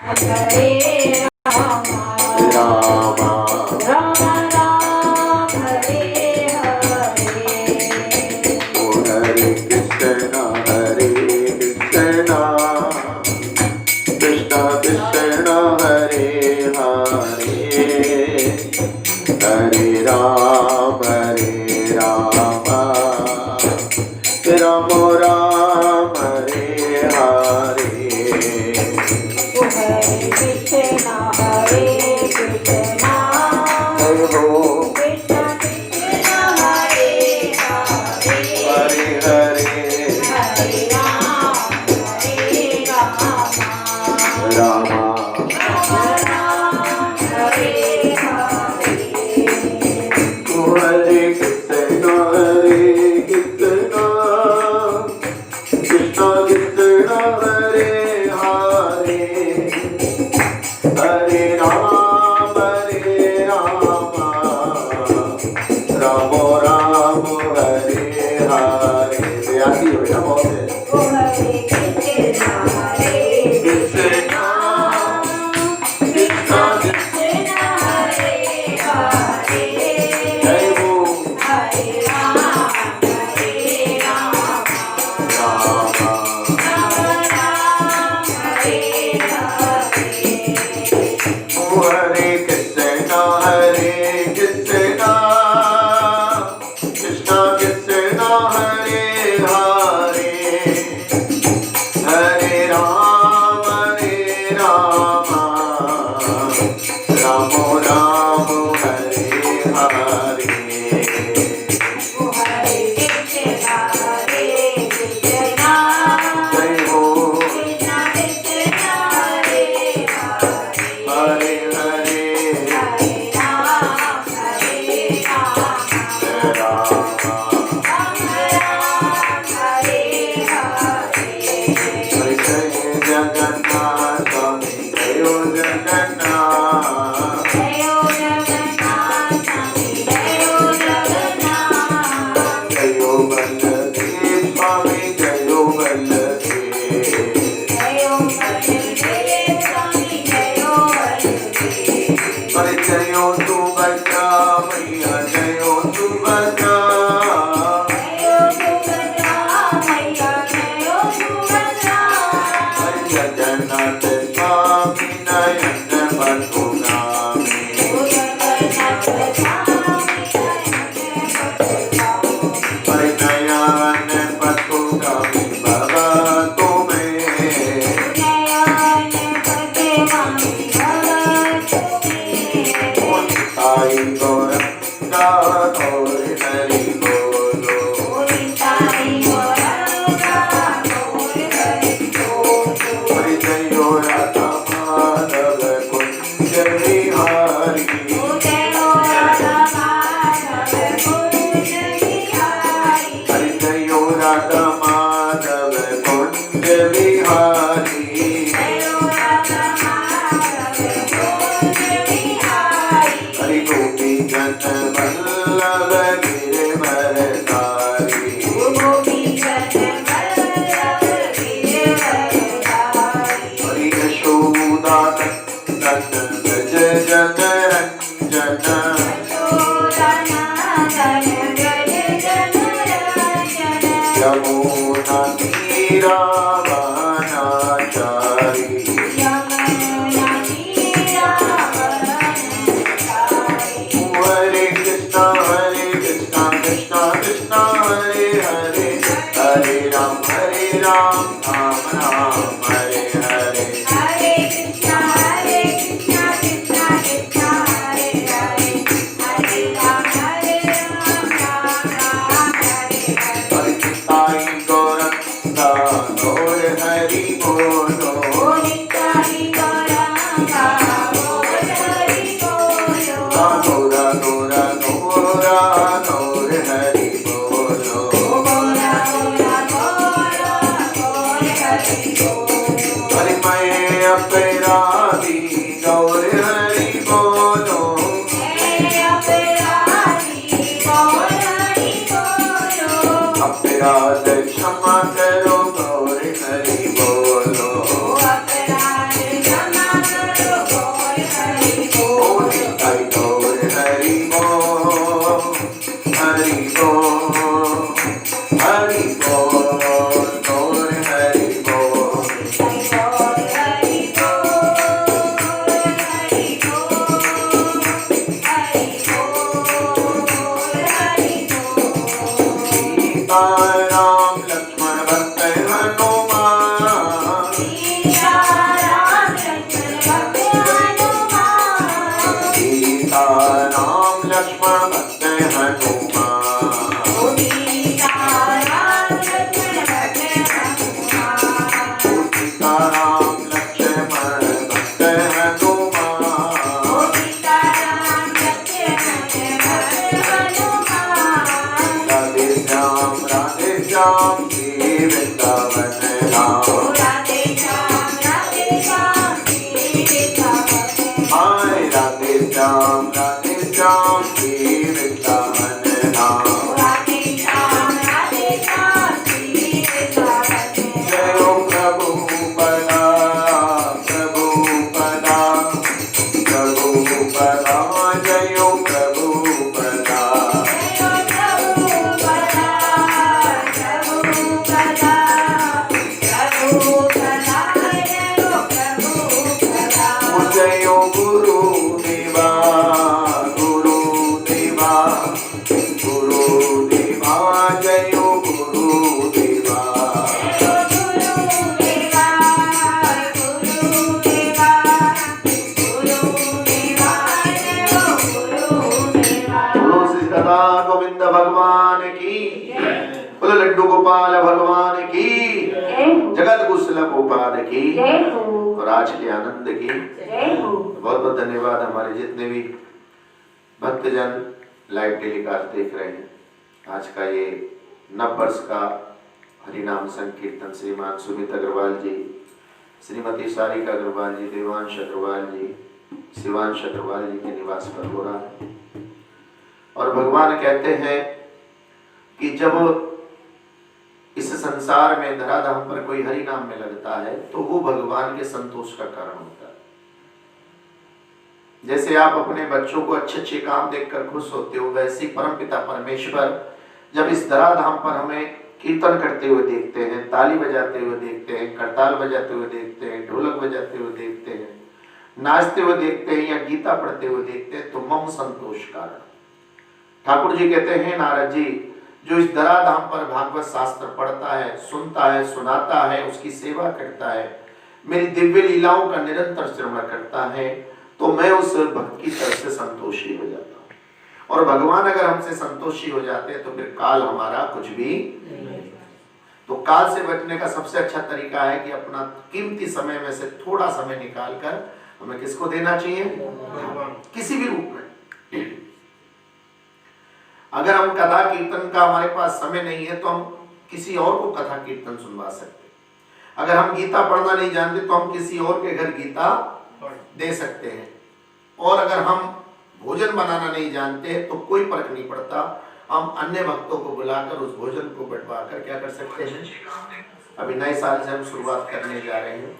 Hare Rama, Rama Rama Rama, Hare Hare. Oh Hare Krishna, Krishna Krishna, Hare Hare, Hare Rama, Rama Rama, Hare Hare. Oh Hare Krishna, Krishna Krishna Krishna, Hare Hare, Hare Hare, Hare Rama, Rama Rama, Hare Hare. Oh Hare Krishna, Krishna Krishna Krishna, Hare Hare, Hare Rama, Rama Rama, Hare Hare. आती है बेटा बहुत है। ओ हरे कृष्णा, कृष्णा कृष्णा कृष्णा, हरे हरे, जय हो हरे राम, राम राम, हरे हरे। ओ हरे कृष्णा, कृष्णा कृष्णा कृष्णा, हरे हरे, हरे राम, राम राम, हरे हरे। ओ हरे कृष्णा, जय हो कृष्णा कृष्णा, हरे हरे, हरे हरे, हरे राम, राम जगन्नाथ स्वामी, जय जगन्नाथ, जय जगन्नाथ स्वामी, जय जगन्नाथ, जय बलदेव स्वामी, जय बलदेव, जय बलदेव स्वामी, जय बलदेव। अरे जय सुभद्रा मैया, जय सुभद्रा, जय सुभद्रा मैया, जय सुभद्रा। जगन्नाथ स्वामी नयन पथुगामी, जगन्नाथ स्वामी नयन पथुगामी, नयन पथुगामी बाबा तुम्हें, नयन पथुगामी बाबा तुम्हें। साई गौरंगा गौर हरि बोलो, साई गौरंगा गौर हरि बोलो। जयो राधा माधव कुंज बिहारी, जयो राधा माधव कुंज बिहारी, हरि जयो राधा माधव कुंज बिहारी, जयो राधा माधव कुंज बिहारी, हरि गोपी जन वल्लभ गिरिवरधारी, गोपी जन वल्लभ गिरिवरधारी, हरि यशोदा नंदन व्रज जनरंजन, यशोदा नंदन व्रज जनरंजन, यमुना तीरावनाचारी, यमुना तीरावनाचारी। हरे कृष्णा, कृष्णा कृष्णा, हरे हरे, हरे राम, राम राम, हरे हरे, हरे कृष्णा, कृष्णा कृष्णा, हरे हरे, हरे राम, राम राम, हरे हरे। साई गौरंगा गौर हरि बोलो, साई गौरंगा गौर हरि बोलो, गौरा गौरा गौरा गौर हरि बोलो, गौरा गौरा गौरा गौर हरि बोलो। हरि मैं अपराधी गौर हरि बोलो, मैं अपराधी गौर हरि बोलो, अपराध क्षमा करो गौर हरि बोलो, अपराध क्षमा जय गुरुदेवा गुरुदेवा गुरुदेवा जय गुरुदेवा सदा गोविंद भगवान की, बोलो लड्डू गोपाल भगवान की, जगत कुशल गोपाल की, और आज के आनंद की बहुत बहुत धन्यवाद। हमारे जितने भी भक्तजन लाइव टेलीकास्ट देख रहे हैं, आज का ये नव वर्ष का हरिनाम संकीर्तन श्रीमान सुमित अग्रवाल जी, श्रीमती सारिका अग्रवाल जी, देवांश अग्रवाल जी, शिवांश अग्रवाल जी के निवास पर हो रहा है। और भगवान कहते हैं कि जब इस संसार में धराधाम पर कोई हरि नाम में लगता है तो वो भगवान के संतोष का कारण होता है। जैसे आप अपने बच्चों को अच्छे अच्छे काम देखकर खुश होते हो, वैसे परमपिता परमेश्वर जब इस धराधाम पर हमें कीर्तन करते हुए देखते हैं, ताली बजाते हुए देखते हैं, करताल बजाते हुए देखते हैं, ढोलक बजाते हुए देखते हैं, नाचते हुए देखते हैं या गीता पढ़ते हुए देखते हैं, तो मम संतोष कारण। ठाकुर जी कहते हैं नारद जी, जो इस धराधाम पर भागवत शास्त्र पढ़ता है, सुनता है, सुनाता है, उसकी सेवा करता है, मेरी दिव्य लीलाओं का निरंतर श्रवण करता है, तो मैं उस भक्त की तरफ से संतोषी हो जाता हूँ। और भगवान अगर हमसे संतोषी हो जाते हैं तो फिर काल हमारा कुछ भी नहीं। तो काल से बचने का सबसे अच्छा तरीका है कि अपना कीमती समय में से थोड़ा समय निकाल कर हमें किसको देना चाहिए? किसी भी रूप में। अगर हम कथा कीर्तन का हमारे पास समय नहीं है तो हम किसी और को कथा कीर्तन सुनवा सकते हैं। अगर हम गीता पढ़ना नहीं जानते तो हम किसी और के घर गीता दे सकते हैं। और अगर हम भोजन बनाना नहीं जानते तो कोई फर्क नहीं पड़ता, हम अन्य भक्तों को बुलाकर उस भोजन को बंटवा कर क्या कर सकते हैं। अभी नए साल से हम शुरुआत करने जा रहे हैं।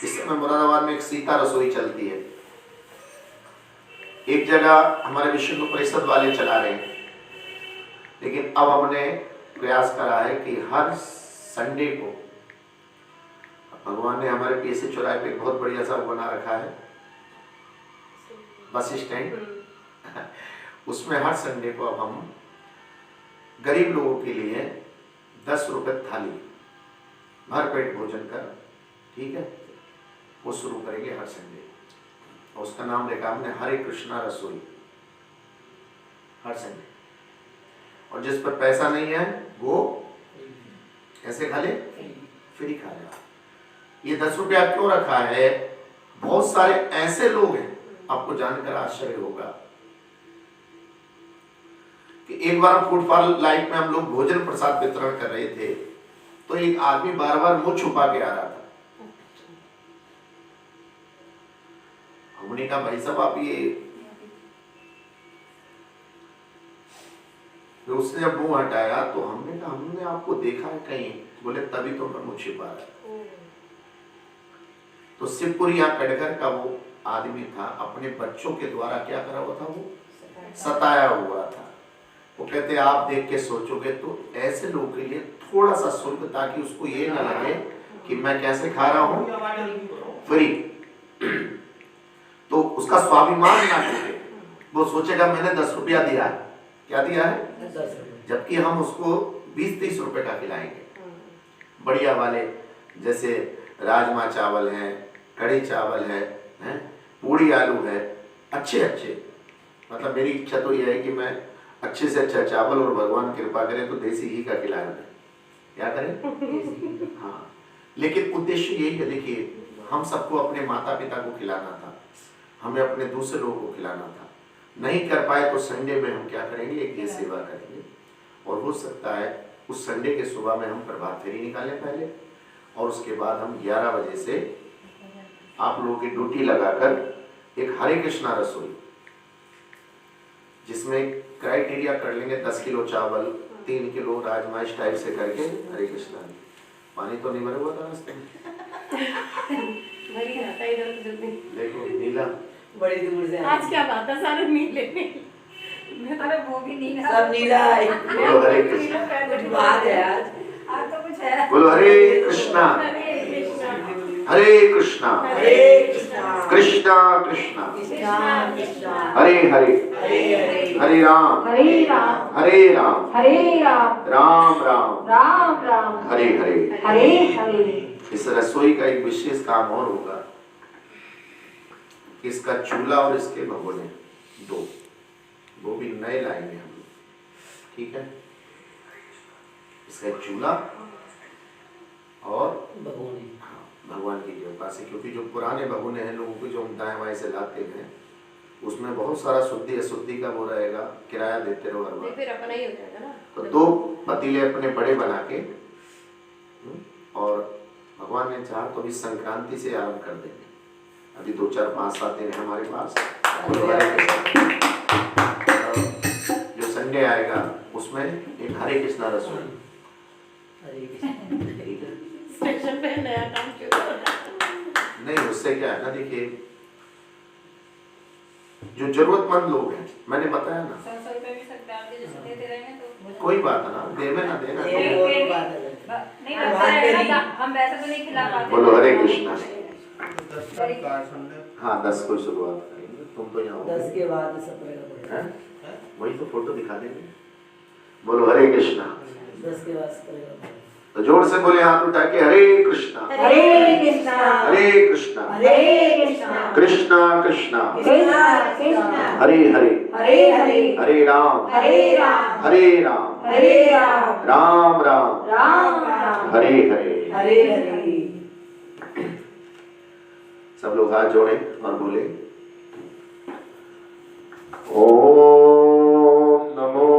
इस समय मुरादाबाद में एक सीता रसोई चलती है, एक जगह हमारे विष्णु परिषद वाले चला रहे हैं, लेकिन अब हमने प्रयास करा है कि हर संडे को, भगवान ने हमारे पीएससी चौराहे पे एक बहुत बढ़िया सा बना रखा है बस स्टैंड, उसमें हर संडे को अब हम गरीब लोगों के लिए 10 रुपए थाली भरपेट भोजन कर, ठीक है, वो शुरू करेंगे हर संडे। और उसका नाम रखा हमने हरे कृष्णा रसोई, हर संडे। और जिस पर पैसा नहीं है वो ऐसे खा ले, फ्री खा ले। ये 10 रुपया क्यों रखा है? बहुत सारे ऐसे लोग हैं, आपको जानकर आश्चर्य होगा कि एक बार फूड फॉर लाइफ में हम लोग भोजन प्रसाद वितरण कर रहे थे, तो एक आदमी बार बार मुंह छुपा के आ रहा था। हमने कहा भाई साहब आप ये, तो उसने जब मुंह हटाया तो हमने कहा हमने आपको देखा है कहीं, बोले तभी तो मैं मुंह छिपा रहा। तो शिवपुरी यहाँ कटघर का वो आदमी था, अपने बच्चों के द्वारा क्या करा हुआ था, वो सताया हुआ था। वो कहते आप देख के सोचोगे तो ऐसे लोगों के लिए थोड़ा सा शुल्क, ताकि उसको ये ना लगे कि मैं कैसे खा रहा हूँ फ्री, तो उसका स्वाभिमान ना टूटे। वो सोचेगा मैंने 10 रुपया दिया है, क्या दिया है, जबकि हम उसको 20-30 रुपए का खिलाएंगे। बढ़िया वाले जैसे राजमा चावल हैं, कड़ी चावल है, पूड़ी आलू है, अच्छे अच्छे। मतलब मेरी इच्छा तो यह है कि मैं अच्छे से अच्छा चावल, और भगवान कृपा करे तो देसी घी का खिलाया दें, क्या करें। हाँ, लेकिन उद्देश्य यही है, देखिए हम सबको अपने माता पिता को खिलाना था, हमें अपने दूसरे लोगों को खिलाना था, नहीं कर पाए तो संडे में हम क्या करेंगे, एक ये सेवा करेंगे। और हो सकता है उस संडे के सुबह में हम प्रभात फेरी निकालें पहले, और उसके बाद हम 11 बजे से आप लोगों की ड्यूटी लगाकर एक हरे कृष्णा रसोई, जिसमें क्राइटेरिया कर लेंगे 10 किलो चावल, 3 किलो राजमा, इस टाइप से करके हरे कृष्णा। पानी तो नहीं भरा हुआ था रास्ते में, देखो नीला बड़ी दूर से आज क्या बात है, सारे नीले अरे वो भी नीला, सब नीला है। बोलो हरे कृष्णा, कुछ बात है आज तो कुछ है। बोलो हरे कृष्णा, हरे कृष्णा, हरे कृष्णा, हरे कृष्णा, कृष्णा कृष्णा कृष्णा कृष्णा हरे हरे हरे राम हरे राम हरे राम राम राम राम राम हरे हरे। हरे हरे। इस रसोई का एक विशेष काम और होगा, इसका चूल्हा और इसके भगोने दो, वो भी नए लाएंगे हम लोग, ठीक है। इसका चूल्हा और भगवान की कृपा से, क्योंकि जो पुराने भगोने हैं लोगों को जो हम दाएं बाएं से लाते हैं उसमें बहुत सारा शुद्धि अशुद्धि का वो रहेगा, किराया देते रहो हर बार, फिर अपना ही हो जाएगा ना। तो दो पतीले अपने बड़े बना के और भगवान ने चाहा तो अभी संक्रांति से आरंभ कर देंगे। अभी 2 4 5 7 दिन है हमारे पास। जो संडे आएगा उसमें एक हरे कृष्णा रसोई, ठीक है। नया काम क्यों कर रहे हैं? नहीं, उससे क्या है ना, देखिए जो जरूरतमंद लोग हैं, मैंने बताया ना, 100 रुपए भी सरकार के जैसे देते रहेंगे तो कोई बात ना, देवे ना देना, नहीं देते रहेगा, हम वैसे तो नहीं खिला पाते। बोलो हरे कृष्णा। हाँ 10 को शुरुआत करेंगे, तुम तो यहाँ 10 के बाद 17 का हैं? वही तो फोटो दिखा देंगे। बोलो हरे कृष्णा। 10 के बाद 17 का तो जोर से बोले, हाथ उठा के हरे कृष्णा हरे कृष्णा हरे कृष्णा हरे कृष्णा कृष्णा कृष्णा कृष्णा कृष्णा हरे हरे हरे हरे हरे राम हरे राम हरे राम हरे राम राम राम राम राम हरे हरे। हरे हरे। सब लोग हाथ जोड़े और बोले ओम नमो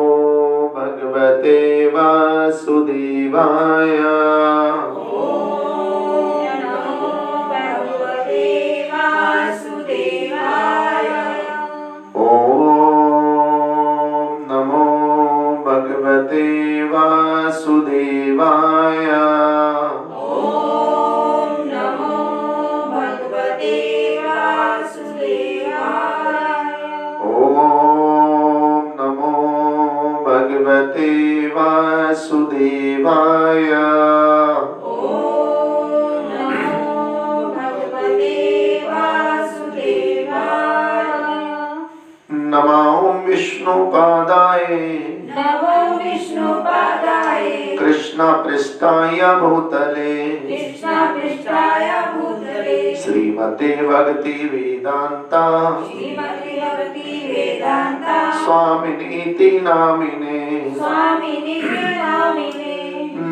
भगवते वासुदेवाय। ओम नमो भगवते वासुदेवाय। ओम नमो भगवते वासुदेवाय। ओम नमो भगवते वासुदेवाय। ओम नमो भगवते वासुदेवाय। ओम नमो भगवते वासुदेवाय। नमो विष्णुपादाय नमो विष्णुपादाय कृष्ण पृष्ठाय भूतले कृष्ण पृष्ठाय भूतले श्रीमते भक्ति वेदांता श्रीमति भक्ति वेदांता स्वामिनीति नामिने स्वामिनि नामिने।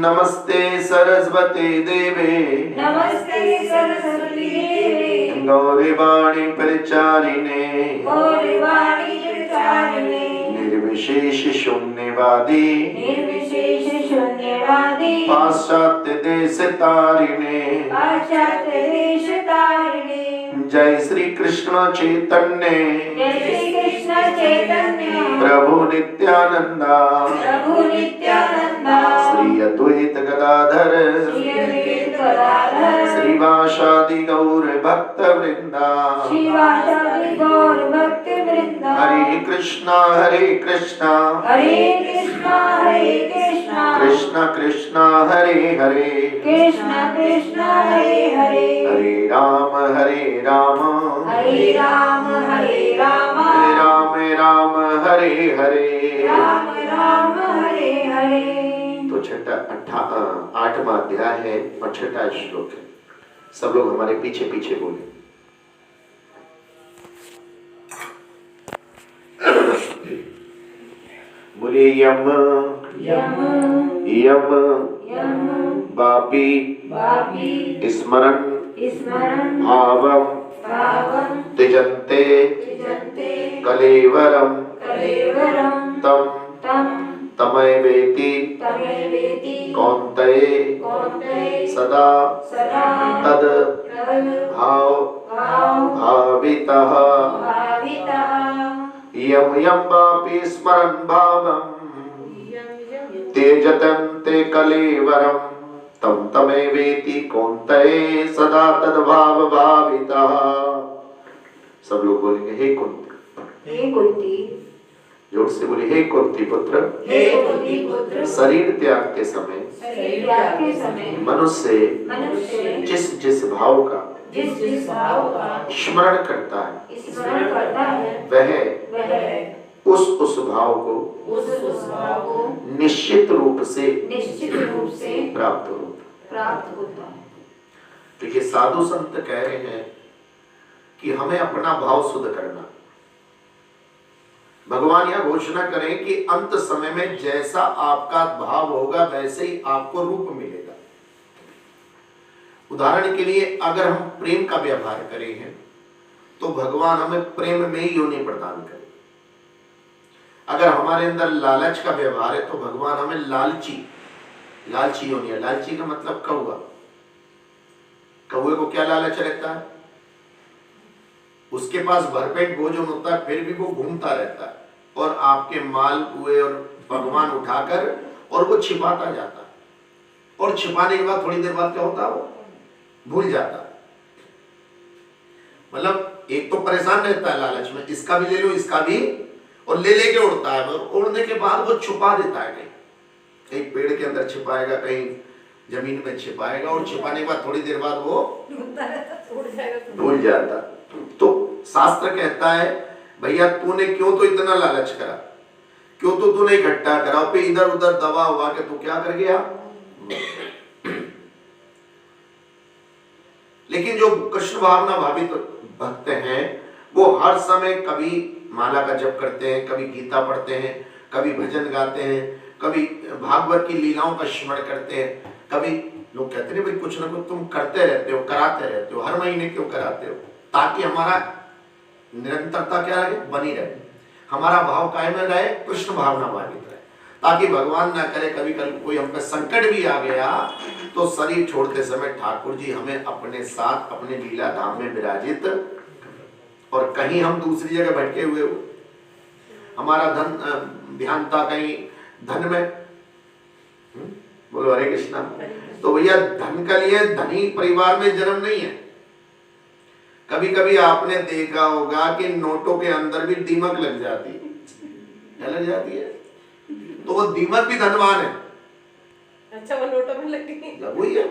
नमस्ते सरस्वती देवे नमस्ते सरस्वती देवे गौरवाणी प्रचारिणे गौरवाणी प्रचारिणे निर्विशेष शून्यवादी निर्विशेष शून्यवादी पाश्चात्य देश तारिणे पाश्चात्य देश तारिणे। जय श्री कृष्ण चैतन्य जय श्री कृष्ण चैतन्य प्रभु नित्यानंदा प्रभु नित्यानंदा श्री अद्वैत गदाधर श्री अद्वैत गदाधर श्रीवासादि गौर भक्त वृंदा श्रीवासादि गौर भक्त वृंदा। हरे कृष्णा हरे कृष्णा कृष्ण कृष्ण हरे हरे कृष्ण कृष्ण हरे हरे हरे राम हरे राम हरे राम राम राम हरे हरे। राम राम हरे हरे। तो छठा 8वां अध्याय है और छठा श्लोक है। सब लोग हमारे पीछे पीछे बोले बोले यम यम यम यम बापी बापी स्मरण स्मरण भावम भावम त्यजन्ते त्यजन्ते कलेवरम कलेवरम तम तम तमैवेति तमेवेति कौन्तेय कौन्तेय सदा सदा तद तद भाव भाव भावितः भावितः। यम यम वापि स्मरन् भावम् त्यजन्ते कलेवरम तम तमेवेति कौन्तेय सदा तद्भाव भावितः। सब लोग बोलेंगे हे कुंती। हे कुंती जोर से बोले हे कुंती पुत्र। हे कुंती पुत्र शरीर त्याग के समय शरीर त्याग के समय मनुष्य मनुष्य जिस जिस भाव का जिस भाव का स्मरण करता है, स्मरण करता है, वह उस भाव को उस भाव को निश्चित रूप से प्राप्त होता होता है। है। देखिए साधु संत कह रहे हैं कि हमें अपना भाव शुद्ध करना। भगवान यह घोषणा करें कि अंत समय में जैसा आपका भाव होगा वैसे ही आपको रूप मिलेगा। उदाहरण के लिए अगर हम प्रेम का व्यवहार करें हैं तो भगवान हमें प्रेम में ही योनि प्रदान करे। अगर हमारे अंदर लालच का व्यवहार है तो भगवान हमें लालची योनि है। लालची का मतलब कौवा। कौवे को क्या लालच रहता है? उसके पास भरपेट भोजन होता है फिर भी वो घूमता रहता है और आपके माल कुएं और भगवान उठाकर और वो छिपाता जाता है और छिपाने के बाद थोड़ी देर बाद क्या होता है? वो भूल जाता है। मतलब एक तो परेशान रहता है लालच में, इसका भी ले लो इसका भी, और ले लेके उड़ता है। उड़ने के बाद वो छुपा देता है, कहीं पेड़ के अंदर छिपाएगा, कहीं जमीन में छिपाएगा और छिपाने के बाद थोड़ी देर बाद वो भूल जाता। तो शास्त्र कहता है भैया तूने क्यों तो इतना लालच करा, क्यों तो तूने इकट्ठा करा, पे इधर उधर दबा हुआ के तू क्या कर गया। लेकिन जो कृष्ण भावना भावित भक्त हैं वो हर समय कभी माला का जप करते हैं, कभी गीता पढ़ते हैं, कभी भजन गाते हैं, कभी भागवत की लीलाओं का स्मरण करते हैं। कभी लोग कहते हैं भाई कुछ ना कुछ तुम करते रहते हो, कराते रहते हो, हर महीने क्यों कराते हो? ताकि हमारा निरंतरता क्या रहे, बनी रहे, हमारा भाव कायम रहे, कृष्ण भावना भावित रहे, ताकि भगवान ना करे कभी कल कोई हम पे संकट भी आ गया तो शरीर छोड़ते समय ठाकुर जी हमें अपने साथ अपने लीला धाम में विराजित, और कहीं हम दूसरी जगह भटके हुए हो, हमारा धन ध्यान था कहीं धन में। बोलो हरे कृष्णा। तो भैया धन के लिए धनी परिवार में जन्म नहीं है। कभी कभी आपने देखा होगा कि नोटों के अंदर भी दीमक लग जाती है। क्या लग जाती है? तो वो दीमक भी धनवान है। अच्छा वो नोटों में लग गई। वही है।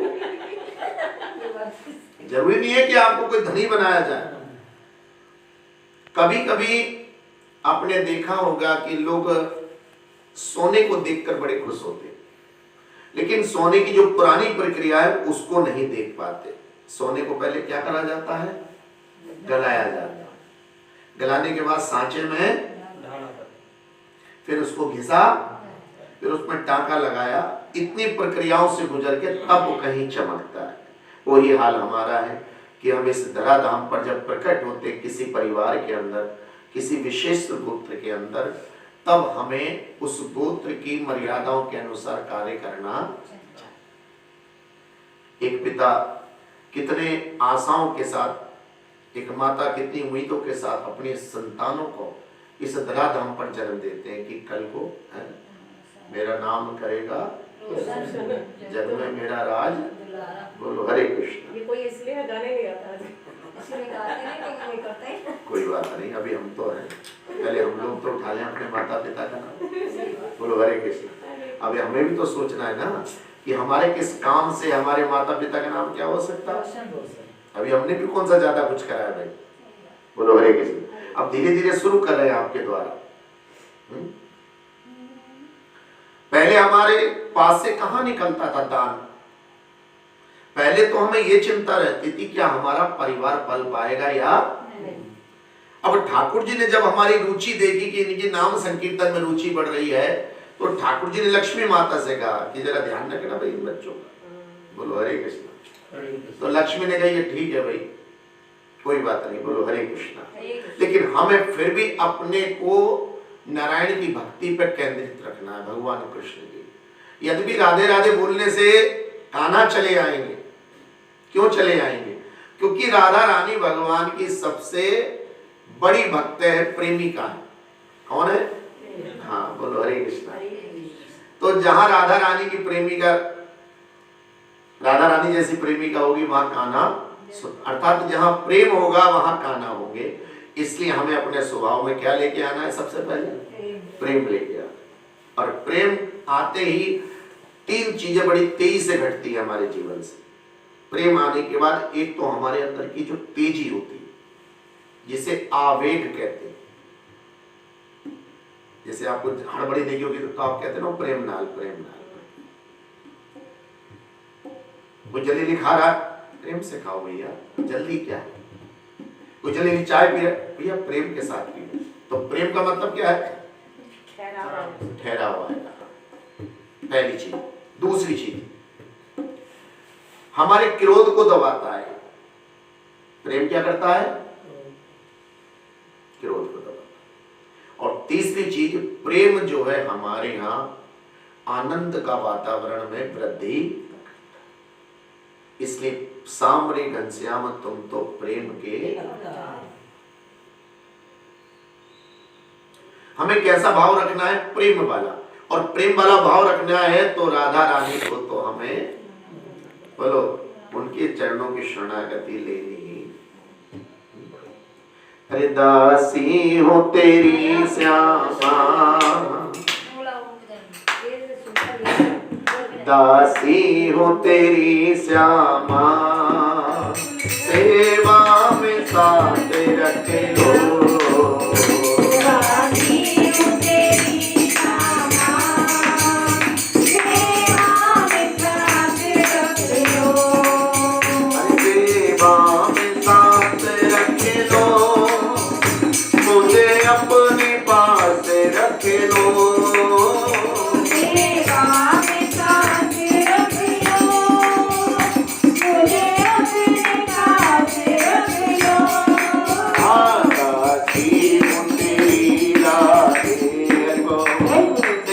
जरूरी नहीं है कि आपको कोई धनी बनाया जाए। कभी कभी आपने देखा होगा कि लोग सोने को देखकर बड़े खुश होते हैं, लेकिन सोने की जो पुरानी प्रक्रिया है उसको नहीं देख पाते। सोने को पहले क्या करा जाता है? गलाया जाता है। गलाने के बाद सांचे में फिर उसको घिसा, फिर उसमें टांका लगाया, इतनी प्रक्रियाओं से गुजर के तब कहीं चमकता है। वही हाल हमारा है कि हम इस धराधाम पर जब प्रकट होते किसी परिवार के अंदर, किसी विशेष गोत्र के अंदर, तब हमें उस गोत्र की मर्यादाओं के अनुसार कार्य करना। एक पिता कितने आशाओं के साथ, एक माता कितनी उम्मीदों के साथ अपने संतानों को इस धराधाम पर जन्म देते हैं कि कल को मेरा नाम करेगा जग में मेरा राज। बोलो हरे कृष्ण। ये कोई इसलिए गाने नहीं आता है। कोई बात नहीं, अभी हम तो हैं, पहले हम लोग तो उठा लें अपने माता पिता का नाम। बोलो हरे कृष्ण। अभी हमें भी तो सोचना है ना कि हमारे किस काम से हमारे माता पिता का नाम क्या हो सकता है। अभी हमने भी कौन सा ज्यादा कुछ करा है भाई। बोलो हरे कृष्ण। अब धीरे धीरे शुरू कर रहे हैं आपके द्वारा। पहले हमारे पास से कहां निकलता था दान? पहले तो हमें ये चिंता रहती थी क्या हमारा परिवार पल पाएगा या नहीं। अब ठाकुर जी ने जब हमारी रुचि देखी कि इनके नाम संकीर्तन में रुचि बढ़ रही है, तो ठाकुर जी ने लक्ष्मी माता से कहा कि जरा ध्यान रखना भाई इन बच्चों का। बोलो हरे कृष्ण। तो लक्ष्मी ने कहा ठीक है भाई, कोई बात नहीं। बोलो हरे कृष्णा। लेकिन हमें फिर भी अपने को नारायण की भक्ति पर केंद्रित रखना है, भगवान कृष्ण की। यदि भी राधे राधे बोलने से कान्हा चले आएंगे, क्यों चले आएंगे? क्योंकि राधा रानी भगवान की सबसे बड़ी भक्त है, प्रेमिका है। कौन है? हाँ बोलो हरे कृष्णा। तो जहां राधा रानी की प्रेमिका, राधा रानी जैसी प्रेमिका होगी वहां कान्हा, अर्थात जहां प्रेम होगा वहां कान्हा होंगे। इसलिए हमें अपने स्वभाव में क्या लेके आना है? सबसे पहले प्रेम लेके आना। और प्रेम आते ही तीन चीजें बड़ी तेजी से घटती है हमारे जीवन से। प्रेम आने के बाद एक तो हमारे अंदर की जो तेजी होती है, जिसे आवेग कहते हैं। जैसे आपको हड़बड़ी देखी होगी तो आप कहते हैं ना प्रेम नाल, प्रेम नाल। वो जलेबी खा रहा, प्रेम से खाओ भैया, जल्दी क्या है। कोई जलेबी चाय पी रहा, भैया प्रेम के साथ पी रहा। तो प्रेम का मतलब क्या है? ठहरा हुआ है। पहली चीज। दूसरी चीज, हमारे क्रोध को दबाता है। प्रेम क्या करता है? क्रोध को दबाता है। और तीसरी चीज, प्रेम जो है हमारे यहां आनंद का वातावरण में वृद्धि। इसलिए सामरे घनश्याम तुम तो प्रेम के। हमें कैसा भाव रखना है? प्रेम वाला। और प्रेम वाला भाव रखना है तो राधा रानी को तो हमें बोलो उनके चरणों की शरणागति लेनी। अरे दासी हो तेरी श्यामा, दासी हो तेरी श्यामा, सेवा में साथ रख लो। अपने पास रख लो, सेवा में साथ रख लो, मुझे अपने पास रख लो। दासी तेरी राधे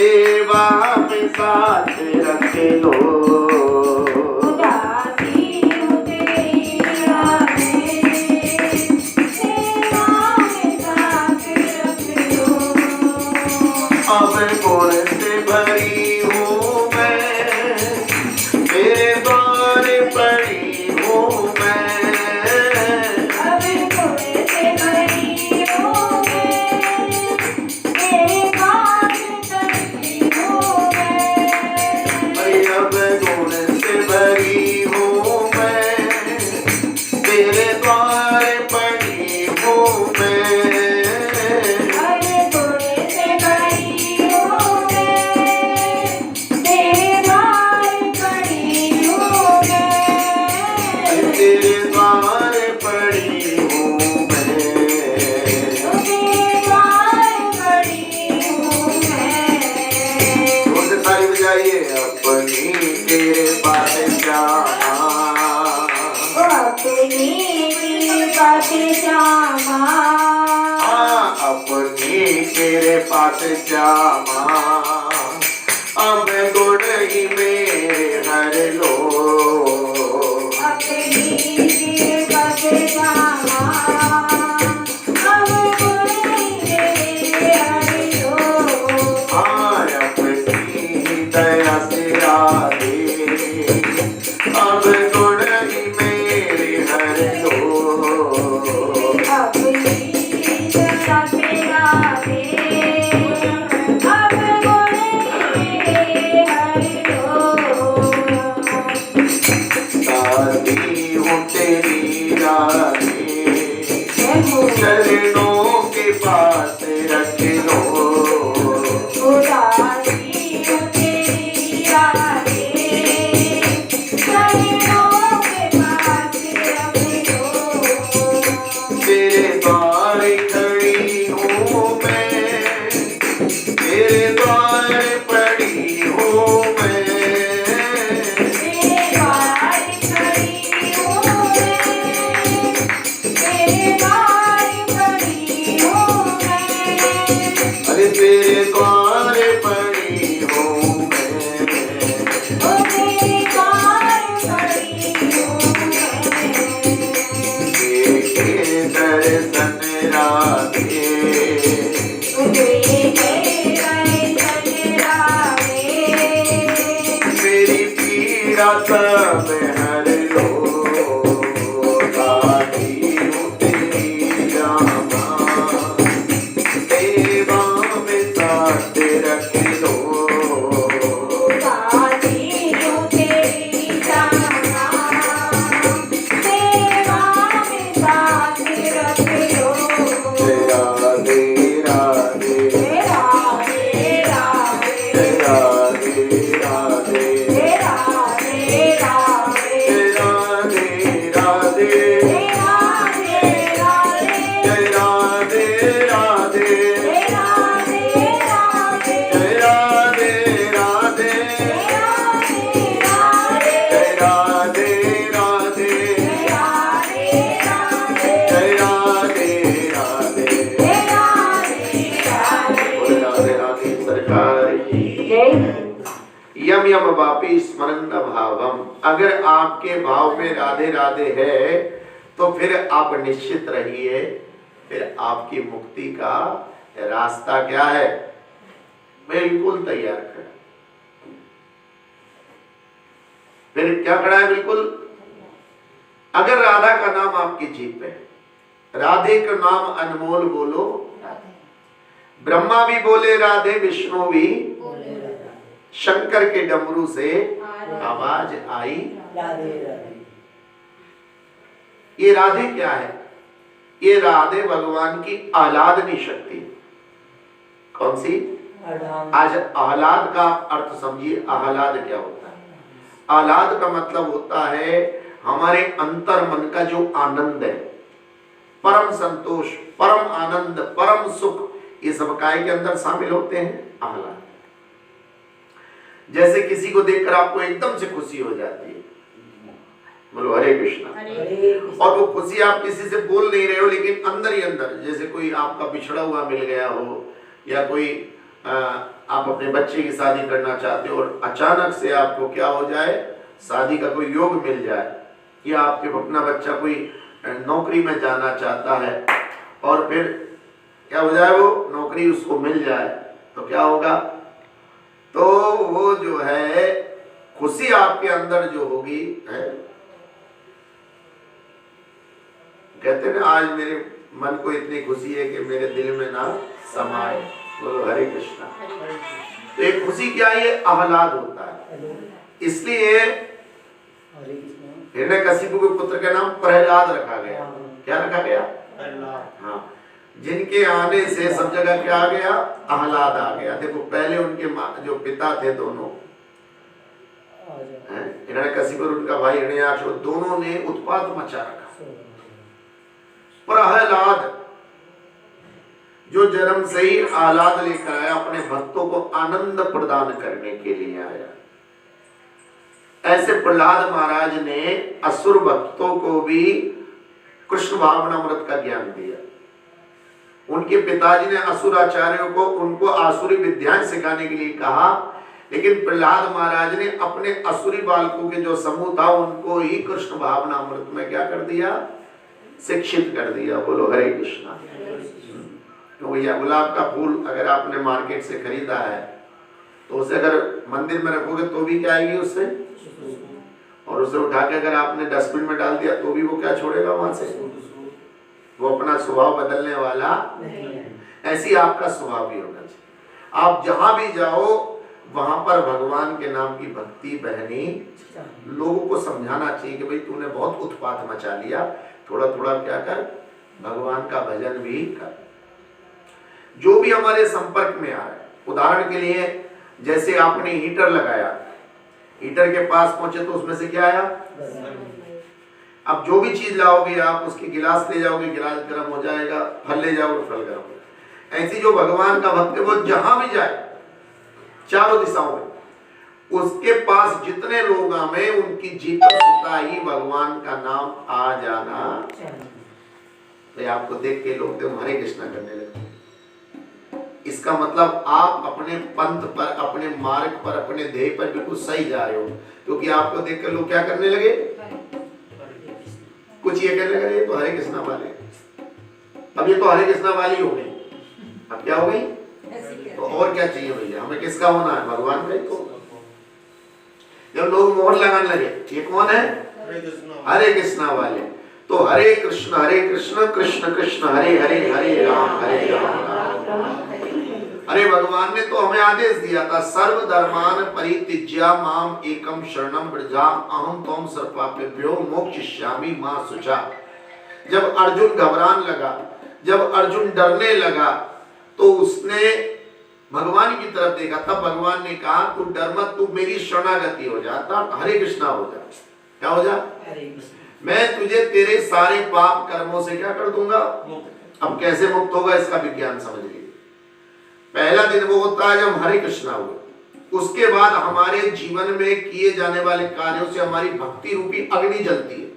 सेवा में साथ रख लो। अब गुण से भरी हूँ मैं, तेरे द्वार पड़ी हूँ मैं। अब गुण से भरी हूँ मैं, तेरे द्वार पड़ी हूँ मैं। अब गुण से भरी हूँ मैं, तेरे द्वार पड़ी हूँ मैं। अपनी तेरे पास श्यामा, अपनी तेरे पास श्यामा, अब गुण ही मेरे हर लो। अपनी तेरे पास श्यामा, अब गुण ही मेरे हर लो। अपनी दया से राधे, अब गुण ही मेरे हर लो। अपनी दया से राधे, अब गुण ही मेरे हर लो। दादी हूँ तेरी राधे, चरणों के पास रख लो। दादी हूँ तेरी राधे, चरणों के पास रख लो। तेरे द्वार खड़ी हूँ मैं, तेरे द्वार पड़ी हूँ मैं। तेरे द्वार खड़ी हूँ मैं, तेरे द्वार खड़ी हूँ मैं। अरे तेरे द्वार पड़ी हूँ मैं, ओ तेरे द्वार खड़ी हूँ मैं। देखे दर्शन राधे, मेरी पीड़ा सब हर लो। दादी हूँ तेरी रामा, सेवा में साथ रख लो। दादी हूँ तेरी रामा, नियम वापी स्मरण भावम, अगर आपके भाव में राधे राधे है तो फिर आप निश्चित रहिए, फिर आपकी मुक्ति का रास्ता क्या है, बिल्कुल तैयार खड़ा। फिर क्या खड़ा है, बिल्कुल। अगर राधा का नाम आपकी जीभ पे है, राधे का नाम अनमोल बोलो, ब्रह्मा भी बोले राधे, विष्णु भी, बोले राधे शंकर के डमरू से आवाज आई। राधे राधे। ये राधे क्या है, ये राधे भगवान की आह्लादनी शक्ति। कौन सी? आज आह्लाद का अर्थ समझिए। आह्लाद क्या होता है? आह्लाद का मतलब होता है हमारे अंतर मन का जो आनंद है, परम संतोष, परम आनंद, परम सुख, ये सब काय के अंदर शामिल होते हैं, आह्लाद। जैसे किसी को देखकर आपको एकदम से खुशी हो जाती है, बोलो हरे कृष्णा। और वो खुशी आप किसी से बोल नहीं रहे हो, लेकिन अंदर ही अंदर, जैसे कोई आपका बिछड़ा हुआ मिल गया हो, या कोई आप अपने बच्चे की शादी करना चाहते हो और अचानक से आपको क्या हो जाए, शादी का कोई योग मिल जाए, या आपके अपना बच्चा कोई नौकरी में जाना चाहता है और फिर क्या हो जाए, वो नौकरी उसको मिल जाए, तो क्या होगा, तो वो जो है खुशी आपके अंदर जो होगी है, कहते हैं आज मेरे मन को इतनी खुशी है कि मेरे दिल में ना समाए, बोलो हरे कृष्णा। तो एक खुशी क्या, ये आह्लाद होता है। इसलिए हिरण्यकशिपु के पुत्र का नाम प्रहलाद रखा गया। क्या रखा गया? हाँ, जिनके आने से सब जगह क्या आ गया, आह्लाद आ गया। देखो पहले उनके जो पिता थे दोनों, हिरण्यकशिपु और उनका भाई हिरण्याक्ष, दोनों ने उत्पात मचा रखा। प्रहलाद जो जन्म से ही आह्लाद लेकर आया, अपने भक्तों को आनंद प्रदान करने के लिए आया। ऐसे प्रहलाद महाराज ने असुर भक्तों को भी कृष्ण भावनामृत का ज्ञान दिया। उनके पिताजी ने असुराचार्यों को उनको आसुरी विद्याएं सिखाने के लिए कहा, लेकिन प्रहलाद महाराज ने अपने असुरी बालकों के जो समूह था उनको ही कृष्ण भावनामृत में क्या कर दिया, शिक्षित कर दिया। बोलो हरे कृष्णा। तो भैया गुलाब का फूल अगर आपने मार्केट से खरीदा है तो उसे अगर मंदिर में रखोगे तो भी क्या आएगी उससे, और उसे उठा के अगर आपने डस्टबिन में डाल दिया तो भी वो क्या छोड़ेगा वहां से, वो अपना स्वभाव बदलने वाला नहीं है। ऐसी आपका स्वभाव भी होना चाहिए। आप जहां भी जाओ वहां पर भगवान के नाम की भक्ति बहनी, लोगों को समझाना चाहिए कि भाई तूने बहुत उत्पात मचा लिया, थोड़ा थोड़ा क्या कर, भगवान का भजन भी कर। जो भी हमारे संपर्क में आ रहा है, उदाहरण के लिए जैसे आपने हीटर लगाया, हीटर के पास पहुंचे तो उसमें से क्या आया, अब जो भी चीज लाओगे आप, उसके गिलास ले जाओगे, गिलास गर्म हो जाएगा, फल ले जाओगे, फल गर्म हो जाएगा। ऐसी जो भगवान का भक्त है वो जहां भी जाए, चारों दिशाओं में, उसके पास जितने लोग आवे उनकी जीत सुता ही भगवान का नाम आ जाना। तो आपको देख के लोग तो हरे कृष्णा करने लगे। इसका मतलब आप अपने पंथ पर, अपने मार्ग पर, अपने ध्येय पर बिल्कुल सही जा रहे हो, क्योंकि आपको देखकर लोग क्या करने लगे, कुछ ये कहने लगे तो हरे कृष्णा वाले, अब ये तो हरे कृष्णा वाली हो गई। अब क्या हो गई, तो और क्या चाहिए भैया, हमें किसका होना है, भगवान का। तो जब लोग मोहर लगाने लगे ये कौन है, हरे कृष्णा वाले, तो हरे कृष्ण कृष्ण कृष्ण हरे हरे, हरे राम अरे भगवान ने तो हमें आदेश दिया था, सर्व धर्मान परित्यज्य माम एकम शरणम व्रजाम अहम त्वं सर्वपापेभ्यो मोक्षयिष्यामि मा शुचा। जब अर्जुन घबराने लगा, जब अर्जुन डरने लगा, तो उसने भगवान की तरफ देखा। तब भगवान ने कहा तू डर मत, तू मेरी शरणागति हो जा, हरे कृष्णा हो जा। क्या हो जा, मैं तुझे तेरे सारे पाप कर्मों से क्या कर दूंगा। अब कैसे मुक्त होगा इसका विज्ञान समझ लीजिए। पहला दिन वो होता है जब हरे कृष्णा हुए, उसके बाद हमारे जीवन में किए जाने वाले कार्यों से हमारी भक्ति रूपी अग्नि जलती है।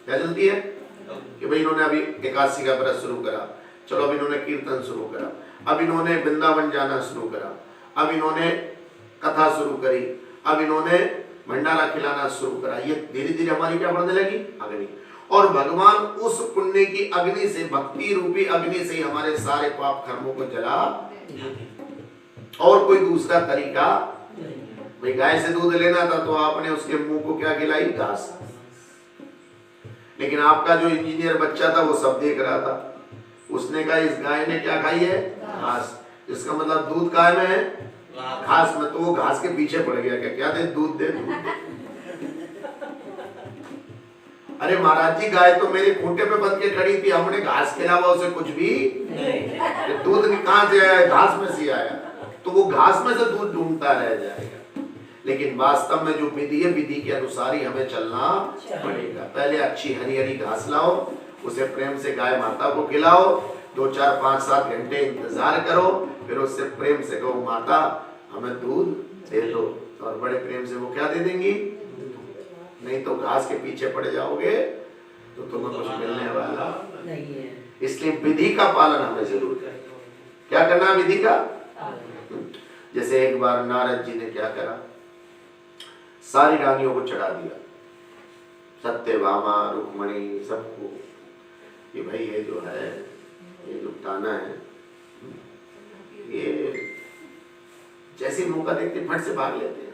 क्या जलती है कि भाई इन्होंने अभी एकादशी का व्रत शुरू करा, चलो अब इन्होंने कीर्तन शुरू करा, अब इन्होंने वृंदावन जाना शुरू करा, अब इन्होंने कथा शुरू करी, अब इन्होंने भंडारा खिलाना शुरू करा। ये धीरे धीरे हमारी क्या बढ़ने लगी? अग्नि। और भगवान उस पुण्य की अग्नि से, भक्ति रूपी अग्नि से हमारे सारे पाप कर्मों को जला, और कोई दूसरा तरीका भाई। गाय से दूध लेना था तो आपने उसके मुंह को क्या खिलाई? घास। लेकिन आपका जो इंजीनियर बच्चा था वो सब देख रहा था, उसने कहा इस गाय ने क्या खाई है? घास। इसका मतलब दूध काय में है? घास में। तो वो घास के पीछे पड़ गया, क्या दे? दूध दे, दूध। अरे महाराज जी, गाय तो मेरे खूंटे पे बंध के खड़ी थी, हमने घास के अलावा उसे कुछ भी दूध कहां से आया? घास में से आया। तो वो घास में से दूध ढूंढता रह जाएगा। लेकिन वास्तव में जो विधि है, विधि के अनुसार ही हमें चलना पड़ेगा। पहले अच्छी हरी हरी घास लाओ, उसे प्रेम से गाय माता को खिलाओ, 2 4 5 7 घंटे इंतजार करो, फिर उससे प्रेम से कहो माता हमें दूध दे दो, और बड़े प्रेम से वो क्या दे देंगी? नहीं तो घास के पीछे पड़ जाओगे तो तुम्हें कुछ मिलने वाला नहीं है। इसलिए विधि का पालन हमें जरूर करना। क्या करना? विधि का। जैसे एक बार नारद जी ने क्या करा, सारी रानियों को चढ़ा दिया, सत्यभामा, रुक्मणी, सबको, कि भाई ये जो है, ये जो ताना है, ये जैसे मौका देखते फट से भाग लेते हैं।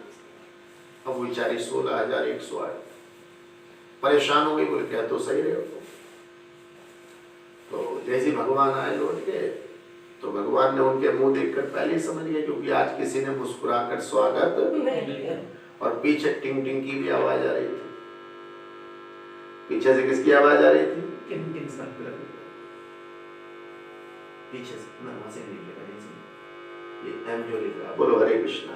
अब वो बेचारी 16,108 परेशान हो गई, बोले क्या तो सही रहे हो। तो जैसे भगवान आए लौट के, तो भगवान ने उनके मुंह देखकर पहले ही समझ गए, क्योंकि आज किसी ने मुस्कुराकर स्वागत, और पीछे टिंग टिंग की भी आवाज आ रही थी। पीछे से किसकी आवाज आ रही थी? टिंग टिंग सा। पीछे से ना, वहां से निकलेगा, ये एम जो लिख रहा, बोलो हरे कृष्णा।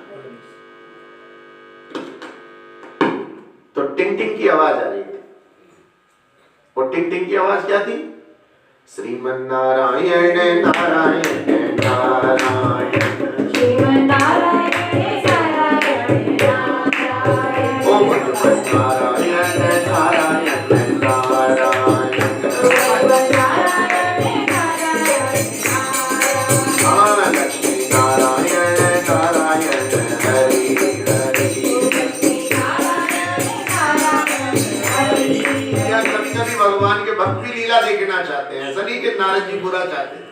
तो टिंग टिंग की आवाज आ रही थी, और टिंग टिंग की आवाज क्या थी? श्रीमन नारायण नारायण नारायण, श्रीमन नारायण नारायण नारायण, ओम भगवत नारायण नारायण नारायण, भगवत नारायण नारायण नारायण, लक्ष्मी नारायण नारायण हरि हरि। क्या कभी कभी भगवान के भक्त भी लीला देखना चाहते हैं? ऐसा नहीं कि नारद जी बुरा चाहते हैं।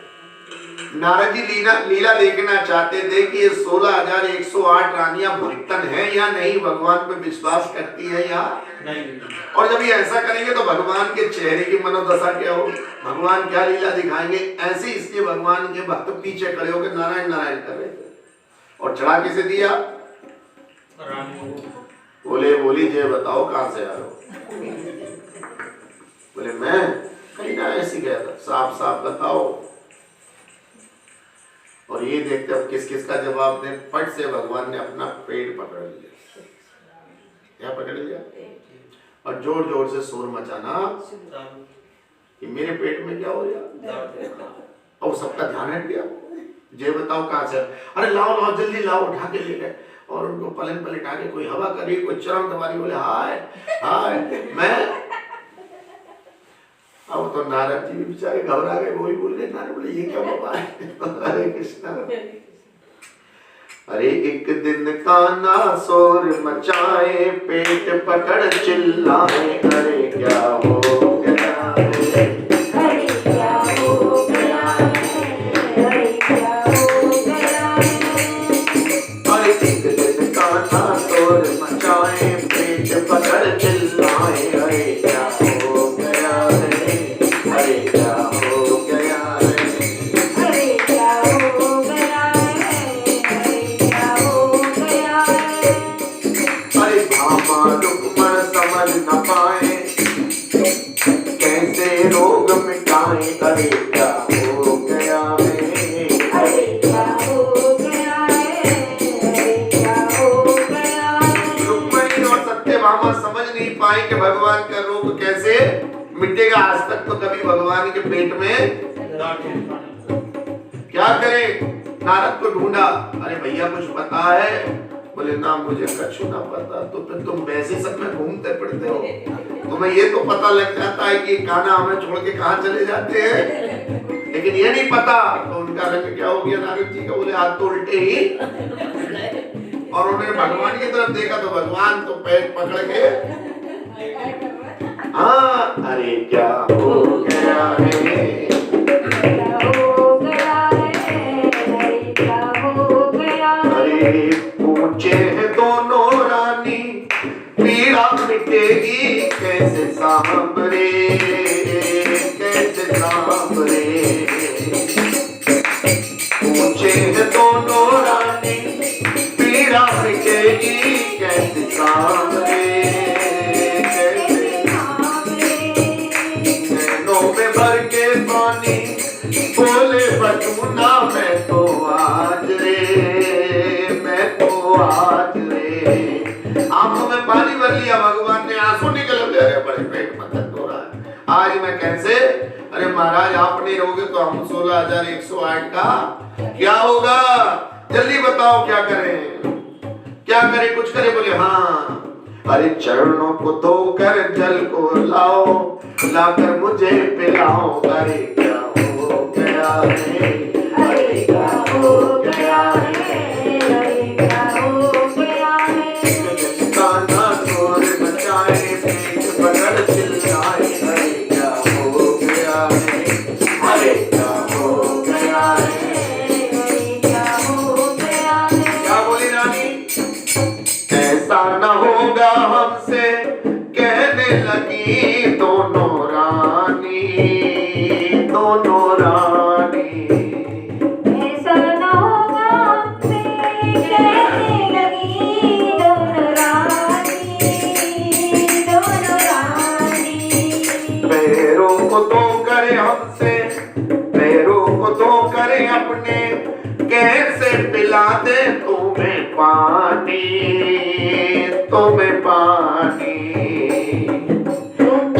नारद जी लीला देखना चाहते थे कि ये 16,108 रानियां भक्तन है या नहीं, भगवान पे विश्वास करती है या नहीं। और जब ये ऐसा करेंगे तो भगवान के चेहरे की मनोदशा क्या होगी, भगवान क्या लीला दिखाएंगे। ऐसे इसलिए भगवान के भक्त पीछे खड़े होकर नारायण नारायण कर रहे थे, और चढ़ा किसे दिया? बोले बोली जय बताओ कहां से आ रहे हो? बोले मैं कहीं ना ऐसी गया था, साफ साफ बताओ। और ये देखते अब किस किस का जवाब दे। फट से भगवान ने अपना पेट पकड़ लिया। क्या पकड़ लिया? और जोर जोर से शोर मचाना कि मेरे पेट में क्या हो गया। और सबका ध्यान हट गया। जय बताओ कहां से? अरे लाओ लाओ जल्दी लाओ, उठा के ले गए, और उनको पलंग पर लिटा के कोई हवा करी, कोई चरम दवारी, बोले हाय हाय मैं। अब तो नारद जी भी बेचारे घबरा गए, वो ही बोल रहे, नारद बोले ये क्या बाबा है? हरे कृष्णा। अरे एक दिन कान्हा शोर मचाए, पेट पकड़ चिल्लाए, अरे क्या हो गया रे? हरे क्या हो गया है? हरे क्या हो गया है? अरे एक दिन कान्हा शोर मचाए, पेट पकड़ चिल्लाए, अरे क्या हो गया रे? अरे क्या हो गया रे? हरे क्या हो गया है? हरे क्या हो गया है? अरे भामा रुक्मण समझ न पाए, कैसे रोग मिटाए, अरे क्या हो गया है? हरे क्या हो गया है? हरे क्या हो गया है? रुक्मणी और सत्यभामा समझ नहीं पाए कि भगवान का रोग कैसे मिटेगा। आज तक तो कभी भगवान के पेट में क्या करें। नारद को ढूंढा, अरे भैया कुछ पता है? बोले ना मुझे कछु ना पता। तो फिर तुम वैसे सब में घूमते पड़ते हो, तुम्हें ये तो पता लग जाता है कि कान्हा हमें छोड़ के कहाँ चले जाते हैं, लेकिन ये नहीं पता। तो उनका रंग क्या हो गया नारद जी का? बोले हाथ तो उल्टे ही और उन्होंने भगवान की तरफ देखा तो भगवान तो पेट पकड़ के काय कर रहा है? हाँ अरे क्या हो गया है क्या हो गया है अरे क्या हो गया है अरे पूछे हैं दोनों रानी पीड़ा मिटेगी कैसे सांभरे कैसे सांभरे पूछे हैं दोनों रानी पीड़ा मिटेगी कैसे सांभरे कैसे नैनों में भर के पानी बोले बटूना मैं तो आज आंखों में पानी भर लिया भगवान ने आंसू निकल गए अरे बड़े पेट में दर्द हो रहा है आज मैं कैसे अरे महाराज आप नहीं रहोगे तो हम 16,108 का क्या होगा जल्दी बताओ क्या करें कुछ करे बोले हाँ अरे चरणों को धोकर जल को लाओ लाकर मुझे पिलाओ अरे क्या हो गया है अरे क्या हो गया है अरे क्या हो गया है गाना जोर बचाए पेट पकड़ चिल्लाए अरे क्या हो गया है अरे क्या हो गया है अरे क्या हो गया है क्या बोली रानी ऐसा न होगा हमसे कहने लगी दोनों रानी ऐसा न होगा हमसे कहने लगी दोनों रानी पैरों को तो करे हमसे पैरों को तो करे अपने कैसे पिला दे तुम्हें पानी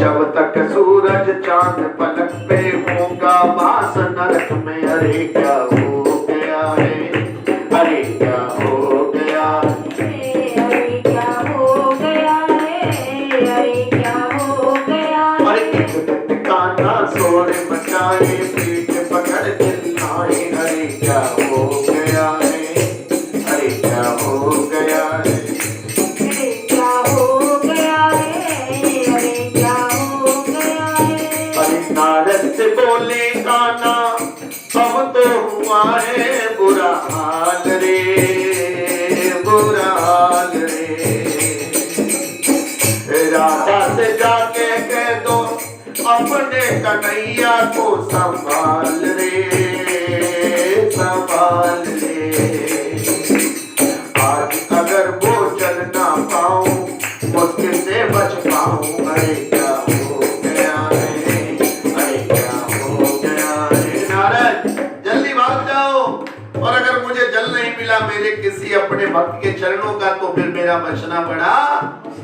जब तक सूरज चांद पलक पे होगा बास नरक में अरे क्या हो गया है अरे क्या हो गया अरे क्या हो गया है अरे क्या हो गया है अरे एक दिन कान्हा सोर मचाए पीठ पकड़ चिल्लाए अरे क्या हो गया है अरे क्या हो गया है अरे क्या हो गया है अरे क्या हो गया है अरे नारद से बोले कान्हा अब तो हुआ है बुरा हाल रे राधा से जाके कह दो अपने कन्हैया को संभाल रे आज अगर वो चल ना पाऊं मुश्किल से बच पाऊं अरे क्या हो गया है अरे क्या हो गया है नारद जल्दी भाग जाओ और अगर मुझे जल नहीं मिला मेरे किसी अपने भक्त के चरणों का तो फिर मेरा बचना बड़ा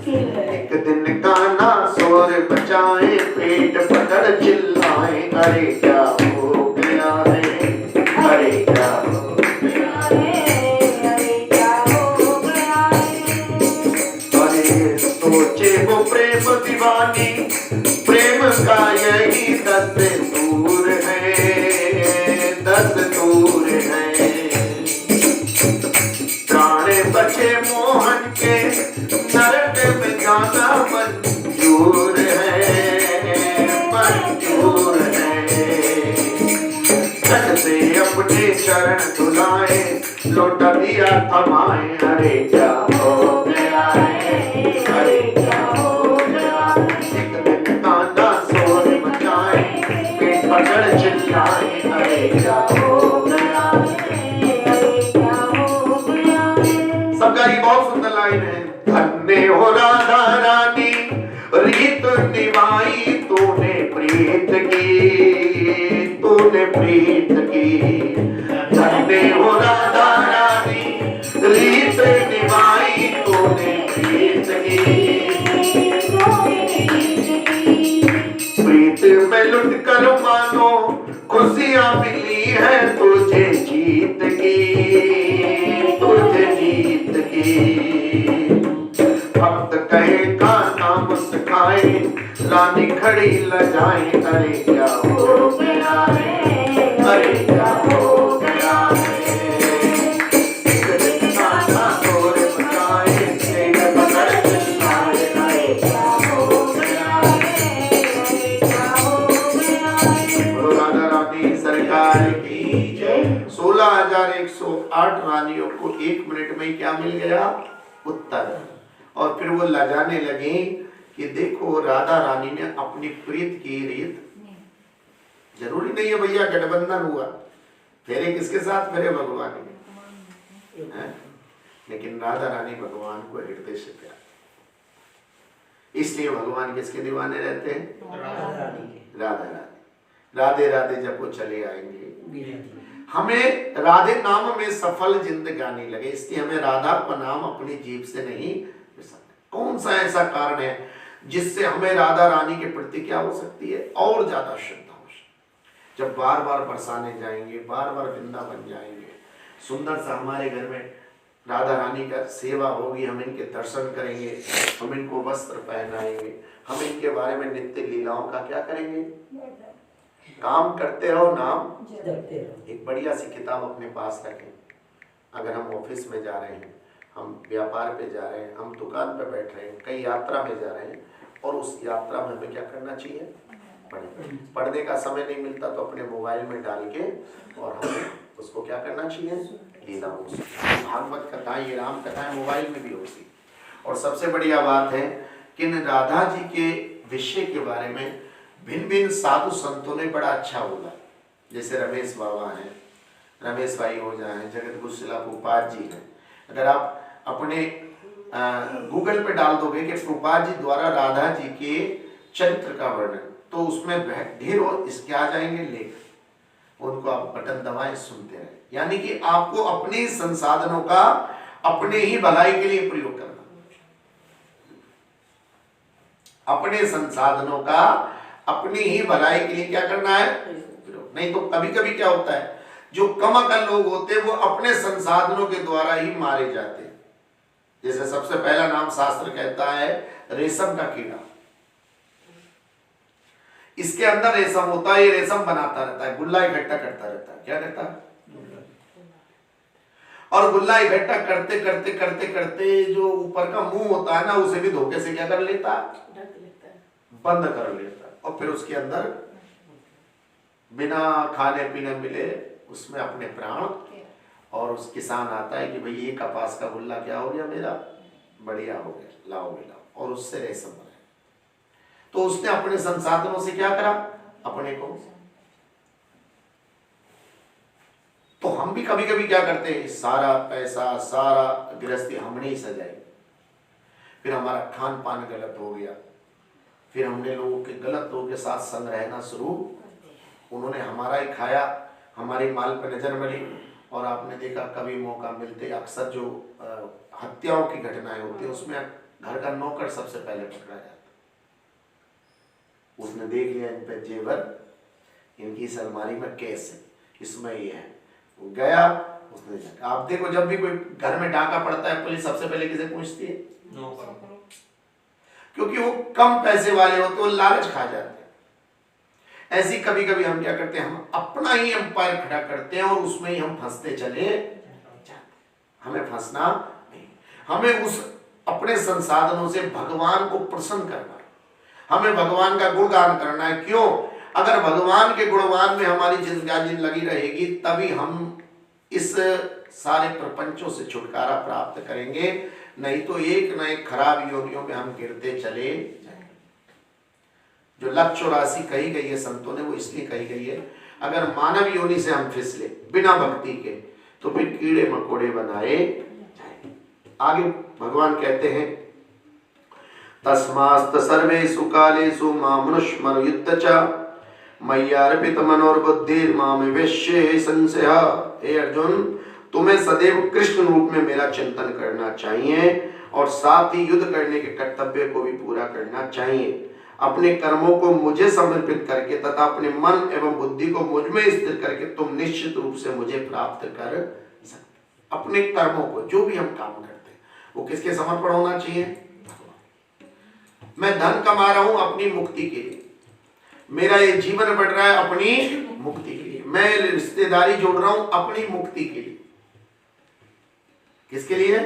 एक दिन कान्हा सोर बचाए पेट पकड़ चिल्लाए अरे क्या हो गया है अरे क्या हो गया है अरे क्या हो गया है अरे सोचे वो प्रेम दीवानी प्रेम का यही 10 दूर है प्राणे बचे मोहन के नरक में जाना मंजूर है झट से अपने चरण धुलाए लौटा दिया थमाए अरे क्या हो गया है अरे क्या हो गया एक दिन कान्हा सोर मचाए पेट पकड़ चिल्लाए अरे क्या हो गया अरे क्या हो गया है सबका ये बहुत सुंदर लाइन है धन्य हो राधा रानी रीत निभाई तूने प्रीत की धन्य हो राधा रानी रीत निभाई तूने प्रीत की प्रीत में लुट कर मानो खुशियां मिली है तुझे जीत की भक्त कहे का नाम सिखाए रानी खड़ी लजाए अरे क्या हो गया है अरे क्या हो गया है एक दिन कान्हा सोर 1108 रानियों को 1 मिनट में क्या मिल गया? उत्तर। और फिर वो लजाने लगी कि देखो राधा रानी ने अपनी प्रीत की रीत, जरूरी नहीं है भैया गठबंधन हुआ, फेरे किसके साथ? फेरे भगवान के, लेकिन राधा रानी भगवान को हृदय से प्यार, इसलिए भगवान किसके दीवाने रहते हैं? राधा रानी। राधे राधे जब वो चले आएंगे, हमें राधे नाम में सफल जिंदगानी लगे, इसलिए हमें राधा का नाम अपनी जीभ से नहीं बिसरना। कौन सा ऐसा कारण है जिससे हमें राधा रानी के प्रति क्या हो सकती है? और ज्यादा श्रद्धा हो सकती। जब बार बार बरसाने जाएंगे, बार बार वृंदावन जाएंगे, सुंदर सा हमारे घर में राधा रानी का सेवा होगी, हम इनके दर्शन करेंगे, हम इनको वस्त्र पहनाएंगे, हम इनके बारे में नित्य लीलाओं का क्या करेंगे? काम करते रहो, नाम जपते रहो। एक बढ़िया सी किताब अपने पास रखें। अगर हम ऑफिस में जा रहे हैं, हम व्यापार पे जा रहे हैं, हम दुकान पे बैठ रहे हैं, कहीं यात्रा में जा रहे हैं, और उस यात्रा में हमें क्या करना चाहिए? पढ़ने का समय नहीं मिलता तो अपने मोबाइल में डाल के और हमें उसको क्या करना चाहिए? लीलाओं से। भागवत कथाएं, ये राम कथाएं मोबाइल में भी होती। और सबसे बढ़िया बात है कि राधा जी के विषय के बारे में भिन्न भिन्न साधु संतों ने बड़ा अच्छा बोला। जैसे रमेश बाबा हैं, रमेश भाई हो जाए, जगत गुरु शिला प्रभुपाद जी हैं। अगर आप अपने गूगल पे डाल दोगे कि प्रभुपाद जी द्वारा राधा जी के चरित्र का वर्णन, तो उसमें ढेरों इसके आ जाएंगे लेख, उनको आप बटन दबाएं, सुनते रहे। यानी कि आपको अपने संसाधनों का अपने ही भलाई के लिए प्रयोग करना, अपने संसाधनों का अपनी ही भलाई के लिए क्या करना है? नहीं तो कभी कभी क्या होता है, जो कम अकल लोग होते हैं वो अपने संसाधनों के द्वारा ही मारे जाते हैं। जैसे सबसे पहला नाम शास्त्र कहता है रेशम का कीड़ा। इसके अंदर रेशम होता है, ये रेशम बनाता रहता है, गुल्ला इकट्ठा करता रहता है। क्या करता है? और गुल्ला इकट्ठा करते करते करते करते जो ऊपर का मुंह होता है ना, उसे भी धोखे से क्या कर लेता है? बंद कर लेता है। और फिर उसके अंदर बिना खाने पीने मिले उसमें अपने प्राण, और उस किसान आता है कि भाई ये कपास का गुल्ला क्या हो गया मेरा? बढ़िया हो गया, लाओ मिलाओ, और उससे रेशम बनाए। तो उसने अपने संसाधनों से क्या करा? अपने को। तो हम भी कभी कभी क्या करते हैं, सारा पैसा, सारा गृहस्थी हमने ही सजाई, फिर हमारा खान पान गलत हो गया, फिर हमने लोगों के गलत लोगों के साथ संग रहना शुरू, उन्होंने हमारा ही खाया, हमारी माल पर नजर मिली। और आपने देखा कभी मौका मिलते अक्सर जो हत्याओं की घटनाएं होती है उसमें घर का नौकर सबसे पहले पकड़ा जाता है। उसने देख लिया इन पे जेवर, इनकी इस अलमारी में केस है, इसमें ये है, वो गया उसने जाकर। आप देखो जब भी कोई घर में डाका पड़ता है पुलिस सबसे पहले किसे पूछती है? नौकर। क्योंकि वो कम पैसे वाले होते, वो लालच खा जाते हैं। ऐसी कभी कभी हम क्या करते हैं, हम अपना ही एम्पायर खड़ा करते हैं और उसमें ही हम फंसते चले जाते। हमें फंसना नहीं, हमें उस अपने संसाधनों से भगवान को प्रसन्न करना है, हमें भगवान का गुणगान करना है। क्यों? अगर भगवान के गुणगान में हमारी जिंदगी लगी रहेगी तभी हम इस सारे प्रपंचों से छुटकारा प्राप्त करेंगे, नहीं तो एक न एक खराब योनियों में हम गिरते चले जाएंगे। जो लक्ष्य और राशि कही गई है संतों ने, वो इसलिए कही गई है, अगर मानव योनि से हम फिसले बिना भक्ति के तो फिर कीड़े मकोड़े बनाए जाएंगे। आगे भगवान कहते हैं, तस्मास्त सर्वेषु कालेषु मामनुष्मरुयुध्य च मय्यार्पित मनोर्बुद्धिर् मामेवैष्ये संशयः। हे अर्जुन, तुम्हें सदैव कृष्ण रूप में मेरा चिंतन करना चाहिए और साथ ही युद्ध करने के कर्तव्य को भी पूरा करना चाहिए। अपने कर्मों को मुझे समर्पित करके तथा अपने मन एवं बुद्धि को मुझ में स्थिर करके तुम निश्चित रूप से मुझे प्राप्त कर सकते। अपने कर्मों को, जो भी हम काम करते हैं, वो किसके समर्पण होना चाहिए? मैं धन कमा रहा हूं अपनी मुक्ति के लिए, मेरा ये जीवन बढ़ रहा है अपनी मुक्ति के लिए, मैं रिश्तेदारी जोड़ रहा हूं अपनी मुक्ति के लिए। किसके लिए?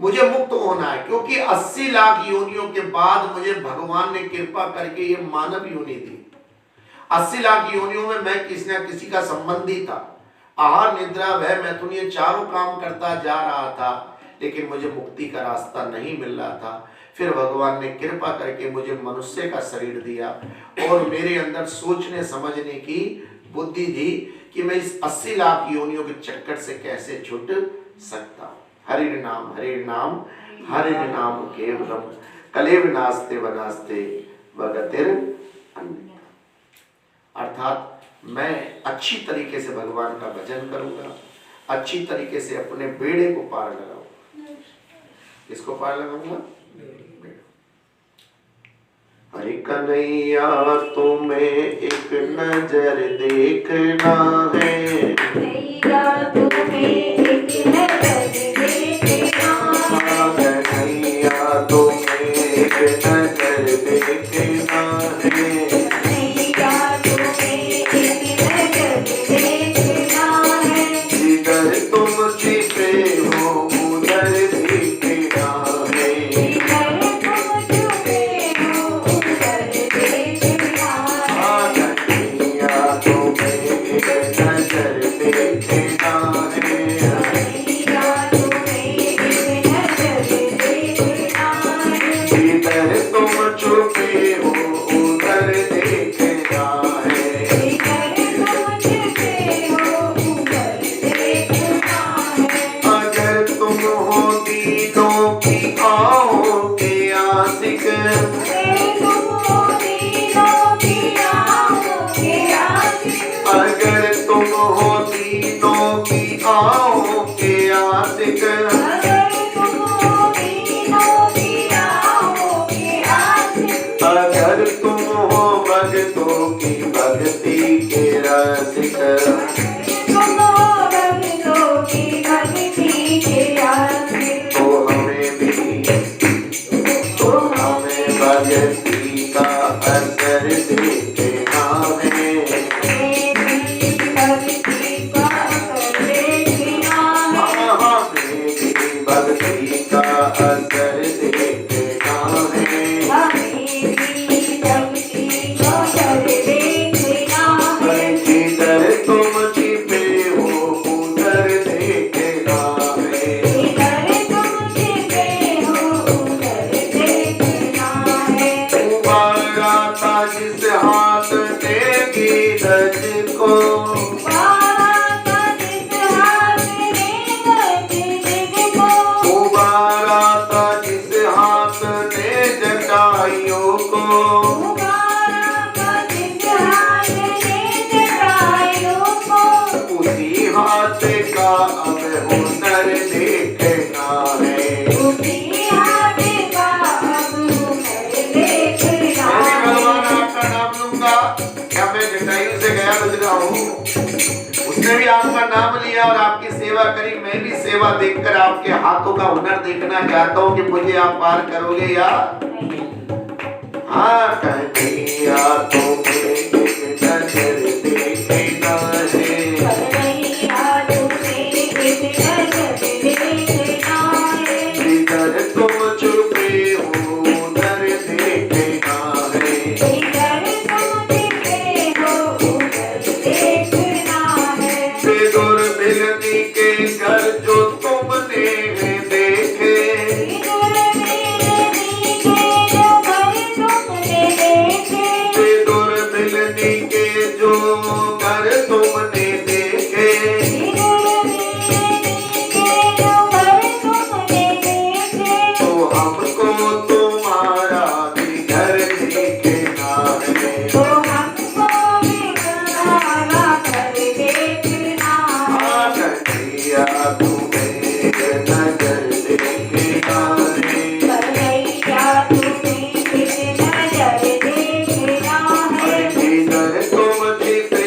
मुझे मुक्त होना है, क्योंकि 80 लाख योनियों के बाद मुझे भगवान ने कृपा करके ये मानव योनि दी। 80 लाख योनियों में मैं किसी न किसी का संबंधी था, आहार निद्रा भय मैथुन ये चारों काम करता जा रहा था, लेकिन मुझे मुक्ति का रास्ता नहीं मिल रहा था। फिर भगवान ने कृपा करके मुझे मनुष्य का शरीर दिया और मेरे अंदर सोचने समझने की बुद्धि दी कि मैं इस 80 लाख योनियों के चक्कर से कैसे छूट सकता हूँ। हरि नाम केवलम कलेव नास्ते वनास्ते वगतिर अन्य। अर्थात मैं अच्छी तरीके से भगवान का भजन करूंगा, अच्छी तरीके से अपने बेड़े को पार लगाऊंगा। किसको पार लगाऊंगा? हरि कन्हैया तुम्हें एक नजर देखना है, कन्हैया तुम्हें एक नजर देखना है, कन्हैया तुम्हें एक नजर देखना है, कन्हैया तुम्हें एक नजर देखना है, जिधर तुम छिपे हो उधर देखना है, जिधर तुम छुपे हो उधर देखना है, कन्हैया तुम्हें एक नजर देखना है, कन्हैया तुम्हें एक नजर देखना है, जिधर तुम छुपे हो उधर देखना है। जिधर तुम छुपे हो उधर देखना है, अगर तुम हो दीनों की आओ के आशिक, अगर तुम हो दीनों की आओ के आशिक, अगर तुम हो भक्तों की भक्ति के रसिक, तो हमें भी तो हमें भक्ति का असर देखना है, हमें भी भक्ति का असर देखना है, जिधर तुम छिपे हो उधर देखना है। उबारा था जिस हाथ ने गीरज को, उबारा था जिस हाथ ने जटाइयों को, उसी हाथ का अब हुनर देखना है। मैं भगवान आपका नाम लूंगा, क्या मैं जटायु से गया गुजरा हूँ? उसने भी आपका नाम लिया और आपकी सेवा करी। मैं भी सेवा देखकर आपके हाथों का हुनर देखना चाहता हूँ कि मुझे आप पार करोगे या हाँ। कन्हैया तुम्हें एक नजर देखना है, जिधर तुम छुपे हो उधर देखना है, बेदुर बिलनी के घर जो तुमने देखे, बेदुर बिलनी के जो घर तुमने देखे, तो हमको तुम्हारा भी घर देखना है, कन्हैया तुम्हें एक नजर देखना है, जिधर तुम छिपे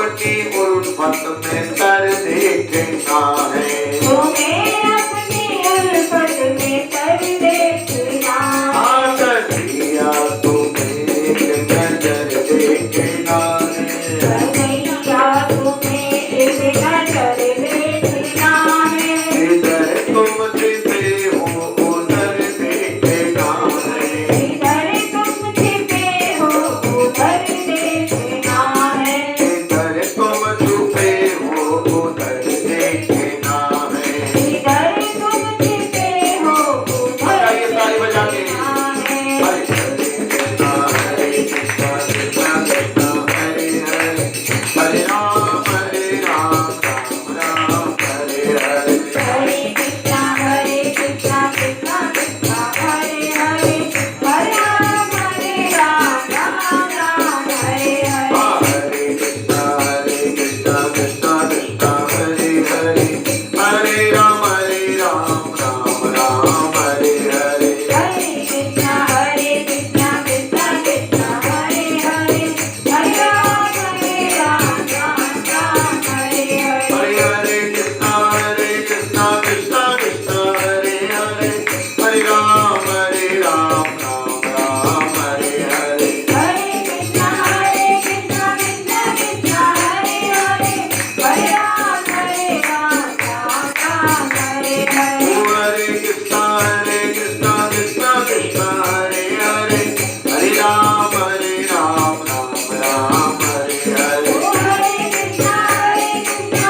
अपनी उल्फत में कर देखना है। तुम्हें अपनी उल्फत में कर देखना है। कन्हैया तुम्हें एक नजर देखना है। कन्हैया तुम्हें एक नजर देखना है। इधर तुम छिपे हो उधर देखना है। इधर तुम छिपे हो उधर देखना है। इधर तुम छुपे हो उधर देखना है। इधर तुम छिपे हो उधर बजाइए ताली बजा के। देखना है। हरे कृष्णा कृष्णा कृष्णा हरे हरे, हरे राम राम राम हरे हरे। हरे कृष्णा कृष्णा कृष्णा हरे हरे, हरे राम राम राम हरे हरे। हरे कृष्णा कृष्णा कृष्णा हरे हरे, हरे राम राम राम हरे हरे। हरे कृष्णा कृष्णा कृष्णा हरे हरे, हरे राम राम हरे हरे। हरे हरे कृष्णा कृष्णा कृष्णा हरे हरे, हरे राम राम राम हरे हरे। हरे कृष्णा कृष्णा कृष्णा हरे हरे, हरे राम राम हरे हरे। हरे कृष्णा कृष्णा कृष्णा हरे हरे, हरे राम राम राम हरे हरे। हरे कृष्णा कृष्णा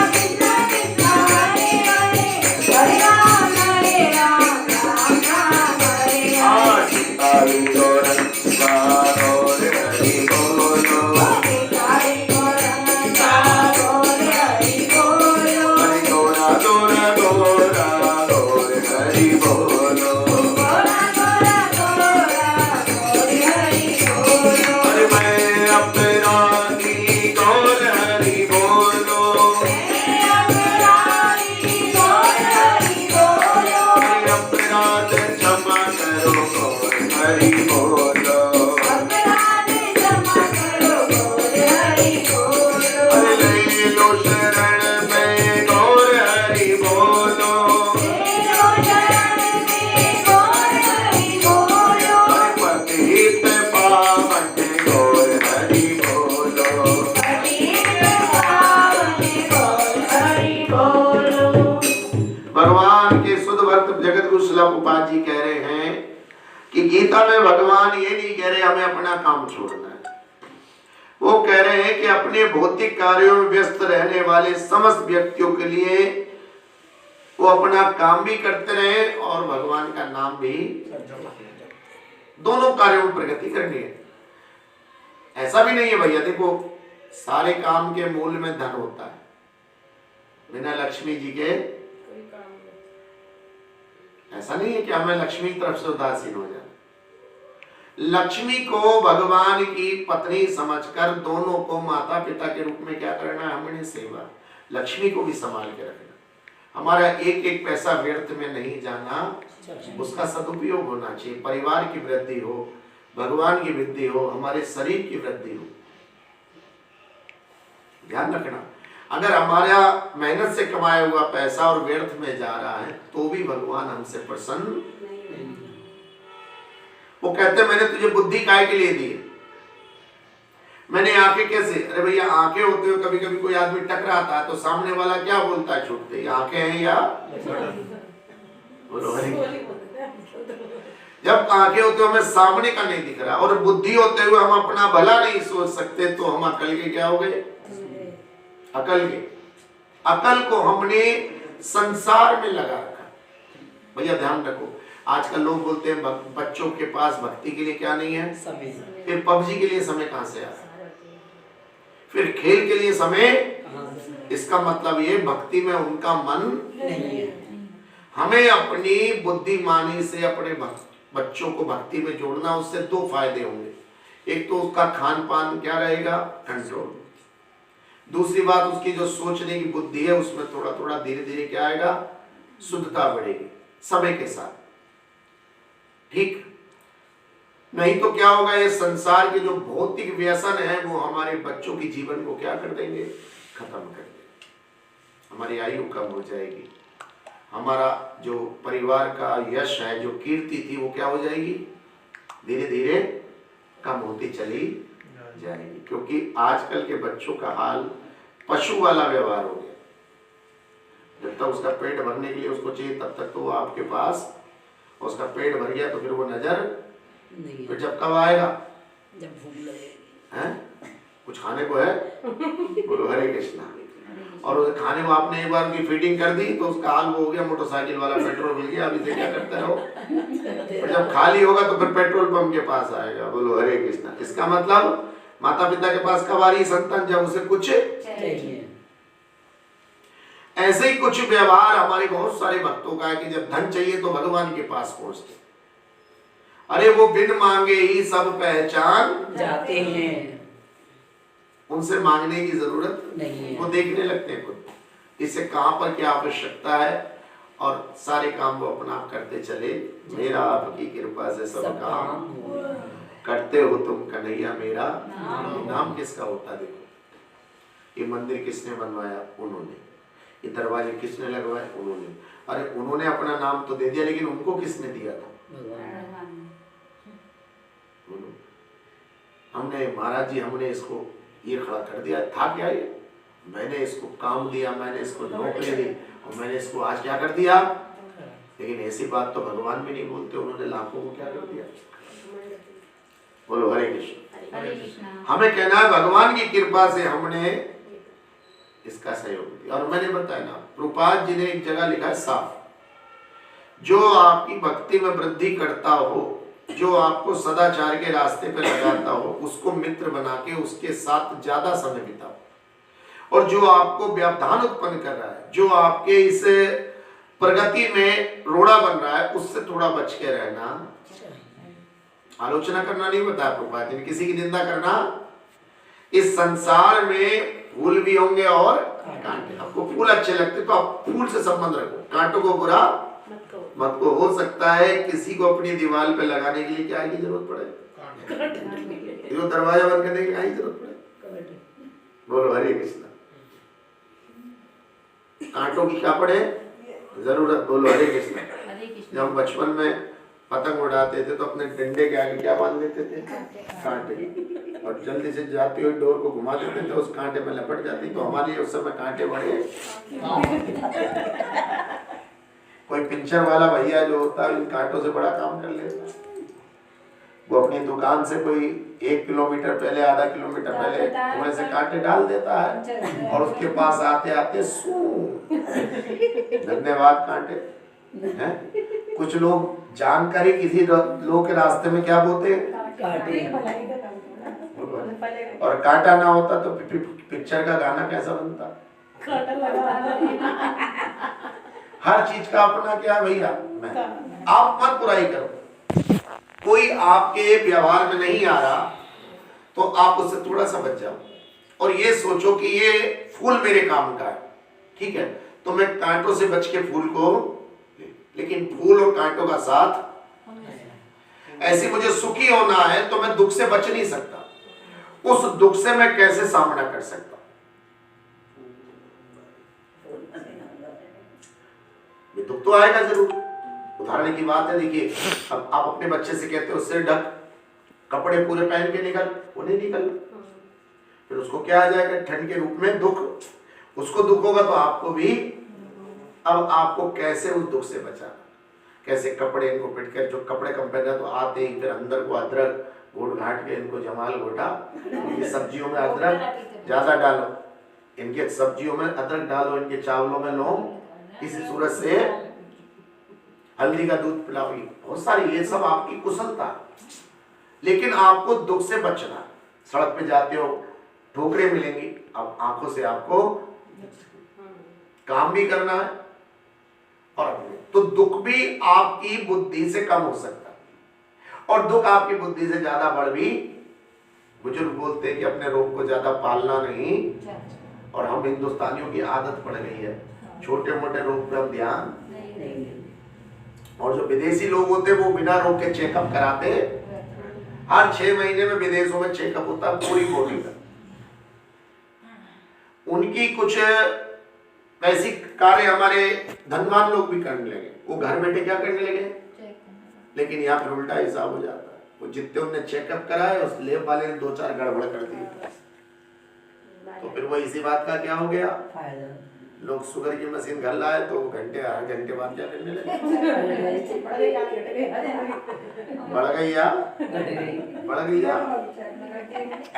कृष्णा हरे हरे, हरे राम राम हरे हरे। हरि गौरंग गौर हरि बोलो, हरे हरे बोल हरि बोलो। हरि गौरा गौरा गौरा गौर हरि बोलो। गोरा गोरा गोरा बोल हरि बोलो। अरे मैं अपना की गौर हरि बोलो, मैं अपराधी बोल हरि बोलो। अरे अपराध क्षमा करो गौर हरि बोलो। अपराध क्षमा करो बोल हरि बोलो। अरे ले लो शरण में गौर हरि बोलो, तेरो शरण में बोल हरि बोलो। अरे पतित पावन गौर हरि बोलो। पतित पावन बोल हरि बोलो। भगवान के शुद्ध भक्त जगत गुरु शिला प्रभुपाद जी कह रहे हैं कि गीता में भगवान ये नहीं कह रहे हमें अपना काम छोड़ना है। वो कह रहे हैं कि अपने भौतिक कार्यों में व्यस्त रहने वाले समस्त व्यक्तियों के लिए वो अपना काम भी करते रहे और भगवान का नाम भी, दोनों कार्यों में प्रगति करनी है। ऐसा भी नहीं है भैया, देखो सारे काम के मूल में धन होता है, बिना लक्ष्मी जी के ऐसा नहीं है कि हमें लक्ष्मी की तरफ से उदासीन हो जाए। लक्ष्मी को भगवान की पत्नी समझकर दोनों को माता पिता के रूप में क्या करना है, हमने सेवा। लक्ष्मी को भी संभाल के रखना, हमारा एक एक पैसा व्यर्थ में नहीं जाना, उसका सदुपयोग होना चाहिए। परिवार की वृद्धि हो, भगवान की वृद्धि हो, हमारे शरीर की वृद्धि हो, ध्यान रखना। अगर हमारा मेहनत से कमाया हुआ पैसा और व्यर्थ में जा रहा है तो भी भगवान हमसे प्रसन्न। वो कहते हैं मैंने तुझे बुद्धि काय के लिए दी है, मैंने आंखें कैसे, अरे भैया आंखें होते हुए कभी कभी कोई आदमी टकराता है तो सामने वाला क्या बोलता है छूटते, आंखें हैं या बोलो हरी। जब आंखें होते हुए हमें सामने का नहीं दिख रहा और बुद्धि होते हुए हम अपना भला नहीं सोच सकते तो हम अकल के क्या हो गए, अकल के। अकल को हमने संसार में लगा रखा। भैया ध्यान रखो, आजकल लोग बोलते हैं बच्चों के पास भक्ति के लिए क्या नहीं है समय, फिर पबजी के लिए समय कहां से आया, फिर खेल के लिए समय। इसका मतलब ये भक्ति में उनका मन नहीं है। हमें अपनी बुद्धिमानी से अपने बच्चों को भक्ति में जोड़ना, उससे दो फायदे होंगे। एक तो उसका खान पान क्या रहेगा, कंट्रोल। दूसरी बात उसकी जो सोचने की बुद्धि है उसमें थोड़ा थोड़ा धीरे धीरे क्या आएगा, शुद्धता बढ़ेगी समय के साथ। ठीक, नहीं तो क्या होगा, ये संसार के जो भौतिक व्यसन है वो हमारे बच्चों के जीवन को क्या कर देंगे, खत्म कर देंगे। हमारी आयु कम हो जाएगी, हमारा जो परिवार का यश है, जो कीर्ति थी, वो क्या हो जाएगी, धीरे धीरे कम होती चली जाएगी। क्योंकि आजकल के बच्चों का हाल पशु वाला व्यवहार हो गया। जब तक उसका पेट भरने के लिए उसको चाहिए तब तक तो वो आपके पास, उसका पेट भर गया तो फिर वो नजर नहीं फिर जब कब आएगा, जब भूख लगेगी हैं, कुछ खाने को है, बोलो हरे कृष्णा। और उस खाने को आपने एक बार उनकी फीडिंग कर दी तो उसका हाल वो हो गया, मोटरसाइकिल वाला पेट्रोल मिल गया, अभी से क्या करते रहो। और जब खाली होगा तो फिर पेट्रोल पंप के पास आएगा, बोलो हरे कृष्णा। इसका मतलब माता पिता के पास कब आ रही संतान, जब उसे कुछ चाहिए। ऐसे ही कुछ व्यवहार हमारे बहुत सारे भक्तों का है कि जब धन चाहिए तो भगवान के पास पहुंचते, अरे वो बिन मांगे ही सब पहचान जाते हैं, उनसे मांगने की जरूरत नहीं है। वो देखने लगते हैं खुद, इससे कहां पर क्या आवश्यकता है और सारे काम वो अपना आप करते चले। मेरा आपकी कृपा से सब काम करते हो तुम कन्हैया मेरा नाम किसका होता। देखो ये मंदिर किसने बनवाया, उन्होंने। ये दरवाजे किसने लगवाए, उन्होंने। अरे उन्होंने अपना नाम तो दे दिया, लेकिन उनको किसने दिया था, हमने। महाराज जी हमने इसको ये खड़ा कर दिया था, क्या ये, मैंने इसको काम दिया, मैंने इसको नौकरी दी और मैंने इसको आज क्या कर दिया। लेकिन ऐसी बात तो भगवान भी नहीं बोलते, उन्होंने लाखों को क्या कर दिया। बोलो हरे कृष्ण। हमें कहना है भगवान की कृपा से हमने इसका सहयोग दिया। और मैंने बताया ना, प्रभुपाद जी ने एक जगह लिखा है साफ, जो आपकी भक्ति में वृद्धि करता हो, जो आपको सदाचार के रास्ते पर लगाता हो, उसको मित्र बना के उसके साथ ज्यादा समय बिताओ। और जो आपको व्यवधान उत्पन्न कर रहा है, जो आपके इस प्रगति में रोड़ा बन रहा है, उससे थोड़ा बच के रहना। आलोचना करना नहीं बताया प्रभुपाद जी ने, किसी की निंदा करना। इस संसार में फूल भी होंगे और कांटे। आपको फूल अच्छे लगते तो आप फूल से संबंध रखो, कांटों को बुरा मत को। हो सकता है किसी को अपनी दीवार पे लगाने के लिए क्या की जरूरत पड़े, जो दरवाजा बंद करने की क्या जरूरत पड़े। बोलो हरे कृष्णा। कांटों की क्या पड़े जरूरत, बोलो हरे कृष्णा। जब हम बचपन में पतंग उड़ाते थे तो अपने डंडे के आगे क्या बांध देते थे, कांटे। और जल्दी से जाती हुई डोर को घुमा देते थे, उस कांटे में लपट जाती, तो हमारे लिए उस समय कांटे बड़े। कोई पिंचर वाला भैया जो होता है इन कांटों से बड़ा काम कर लेता है। वो अपनी दुकान से कोई 1 किलोमीटर पहले, आधा किलोमीटर पहले थोड़े से कांटे डाल देता है और उसके पास आते आते धन्यवाद कांटे हैं। कुछ लोग जानकर ही किसी लोग के रास्ते में क्या बोलते हैं, और कांटा ना होता तो पिक्चर का गाना कैसा बनता। हर चीज का अपना क्या भैया, मैं आप मत बुराई करो। कोई आपके व्यवहार में नहीं आ रहा तो आप उससे थोड़ा सा बच जाओ और ये सोचो कि ये फूल मेरे काम का है, ठीक है, तो मैं कांटों से बच के फूल को, लेकिन फूल और कांटों का साथ। ऐसे मुझे सुखी होना है तो मैं दुख से बच नहीं सकता, उस दुख से मैं कैसे सामना कर सकता। ये दुख तो आएगा जरूर। उदाहरण की बात है, देखिए अब आप अपने बच्चे से कहते हो सिर ढक, कपड़े पूरे पहन के निकल, वो नहीं निकल, फिर उसको क्या आ जाएगा, ठंड के रूप में दुख। उसको दुख होगा तो आपको भी। अब आपको कैसे उस दुख से बचाना, कैसे कपड़े इनको पिट कर, जो कपड़े कम पहना तो आते ही फिर अंदर को अदरक घोट घाट के इनको जमाल घोटा, इनकी सब्जियों में अदरक ज्यादा डालो, इनके सब्जियों में अदरक डालो, इनके चावलों में लौंग, इसी सूरत से हल्दी का दूध पिलाओ। बहुत सारी ये सब आपकी कुशलता। लेकिन आपको दुख से बचना। सड़क पे जाते हो ठोकरें मिलेंगी, अब आंखों से आपको काम भी करना है और तो दुख भी आपकी बुद्धि से कम हो सकता है और दुख आपकी बुद्धि से ज्यादा बढ़ भी। बुजुर्ग बोलते हैं कि अपने रोग को ज्यादा पालना नहीं, और हम हिंदुस्तानियों की आदत पड़ गई है छोटे मोटे रोग पे हम ध्यान नहीं। और जो विदेशी लोग होते हैं वो बिना रोग के चेकअप कराते हर 6 महीने में विदेशों में चेकअप होता है पूरी बॉडी का। उनकी कुछ ऐसी कार्य हमारे धनवान लोग भी करने लगे, वो घर बैठे क्या करने लगे, लेकिन यहाँ पर उल्टा हिसाब हो जाता है। वो जितने उनने चेकअप कराया उस लैब वाले ने 2-4 गड़बड़ कर दी, तो फिर वो इसी बात का क्या हो गया, लोग शुगर की मशीन घर लाए तो घंटे हर घंटे बाद क्या करने लगे, बढ़ गई या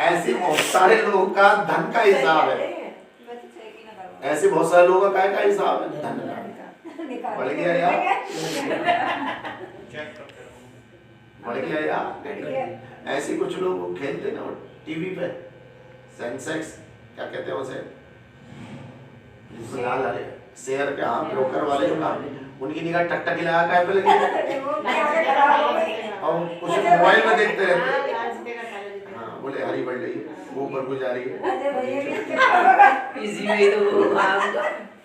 ऐसे बहुत सारे लोगों का धन का हिसाब है, ऐसे बहुत सारे लोगों का क्या हिसाब है, धन का। बढ़ गया यार, ऐसे कुछ लोग खेलते ना टीवी पे सेंसेक्स क्या कहते हैं उसे, शेयर के ब्रोकर वाले जो काम, उनकी निगाह टक टक लगा काय पे लगी और कुछ मोबाइल में देखते रहते। हाँ बोले हरी बढ़ रही है, वो ऊपर को जा रही है, इसी में तो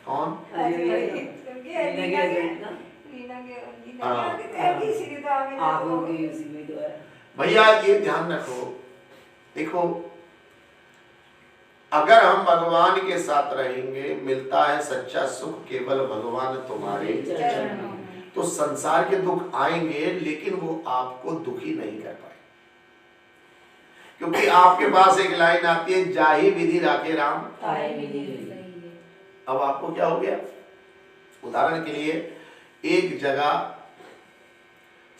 कौन आंखों की इसी में तो है। भैया ये ध्यान रखो, देखो अगर हम भगवान के साथ रहेंगे, मिलता है सच्चा सुख केवल भगवान तुम्हारे, तो संसार के दुख आएंगे लेकिन वो आपको दुखी नहीं कर पाए, क्योंकि आपके पास एक लाइन आती है, जाहि विधि राखे राम। अब आपको क्या हो गया, उदाहरण के लिए एक जगह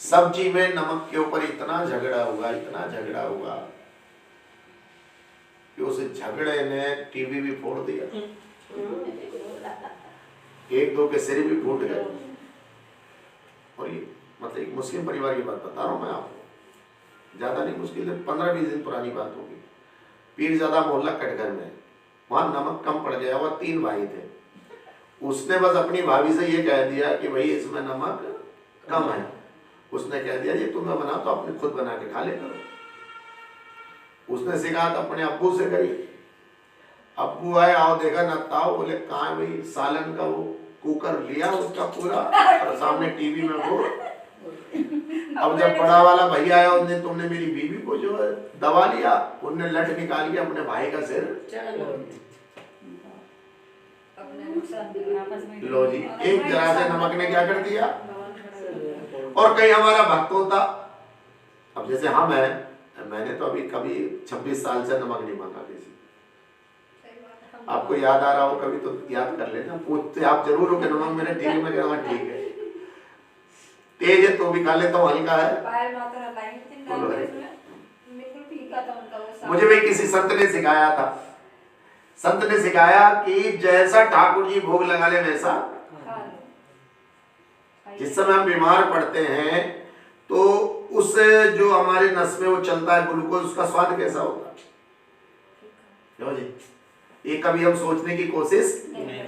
सब्जी में नमक के ऊपर इतना झगड़ा हुआ कि उस झगड़े ने टीवी भी फोड़ दिया, 1-2 के सिर भी फूट गए। और ये मतलब एक मुस्लिम परिवार की बात बता रहा हूँ मैं आपको, ज्यादा नहीं, मुश्किल 15-20 दिन पुरानी बात होगी। पीरजादा मोहल्ला कटघर में, वहां नमक कम पड़ गया, वह 3 भाई थे। उसने बस अपनी भाभी से ये कह दिया कि भाई इसमें नमक कम है। उसने कह दिया ये तुम्हें बना तो अपने खुद बना के खा ले करो। उसने शिकायत अपने अब्बू से करी, अब्बू आए, आओ देखा न ताओ, बोले कहाँ है भाई, सालन का वो कुकर लिया उसका पूरा और सामने टीवी में वो। अब जब बड़ा वाला भैया आया, उसने तुमने मेरी बीवी को जो है दबा लिया, उनने लट निकाल के अपने भाई का सिर, लो जी, एक जरा से नमक ने क्या कर दिया। और कई हमारा भक्त होता, अब जैसे हम हैं, मैंने तो अभी कभी 26 साल से नमक नहीं मांगा किसी, आपको याद आ रहा हो कभी तो याद कर लेना, पूछते आप जरूर हो कि नमक मेरे टीवी में, कहना ठीक है, तेज है तो भी खा लेता हूँ, हल्का है। मुझे भी किसी संत ने सिखाया था, संत ने सिखाया कि जैसा ठाकुर जी भोग लगा ले वैसा। जिस समय हम बीमार पड़ते हैं तो उस जो हमारे नस में वो चलता है ग्लूकोज, उसका स्वाद कैसा होगा, क्यों जी, ये कभी हम सोचने की कोशिश नहीं,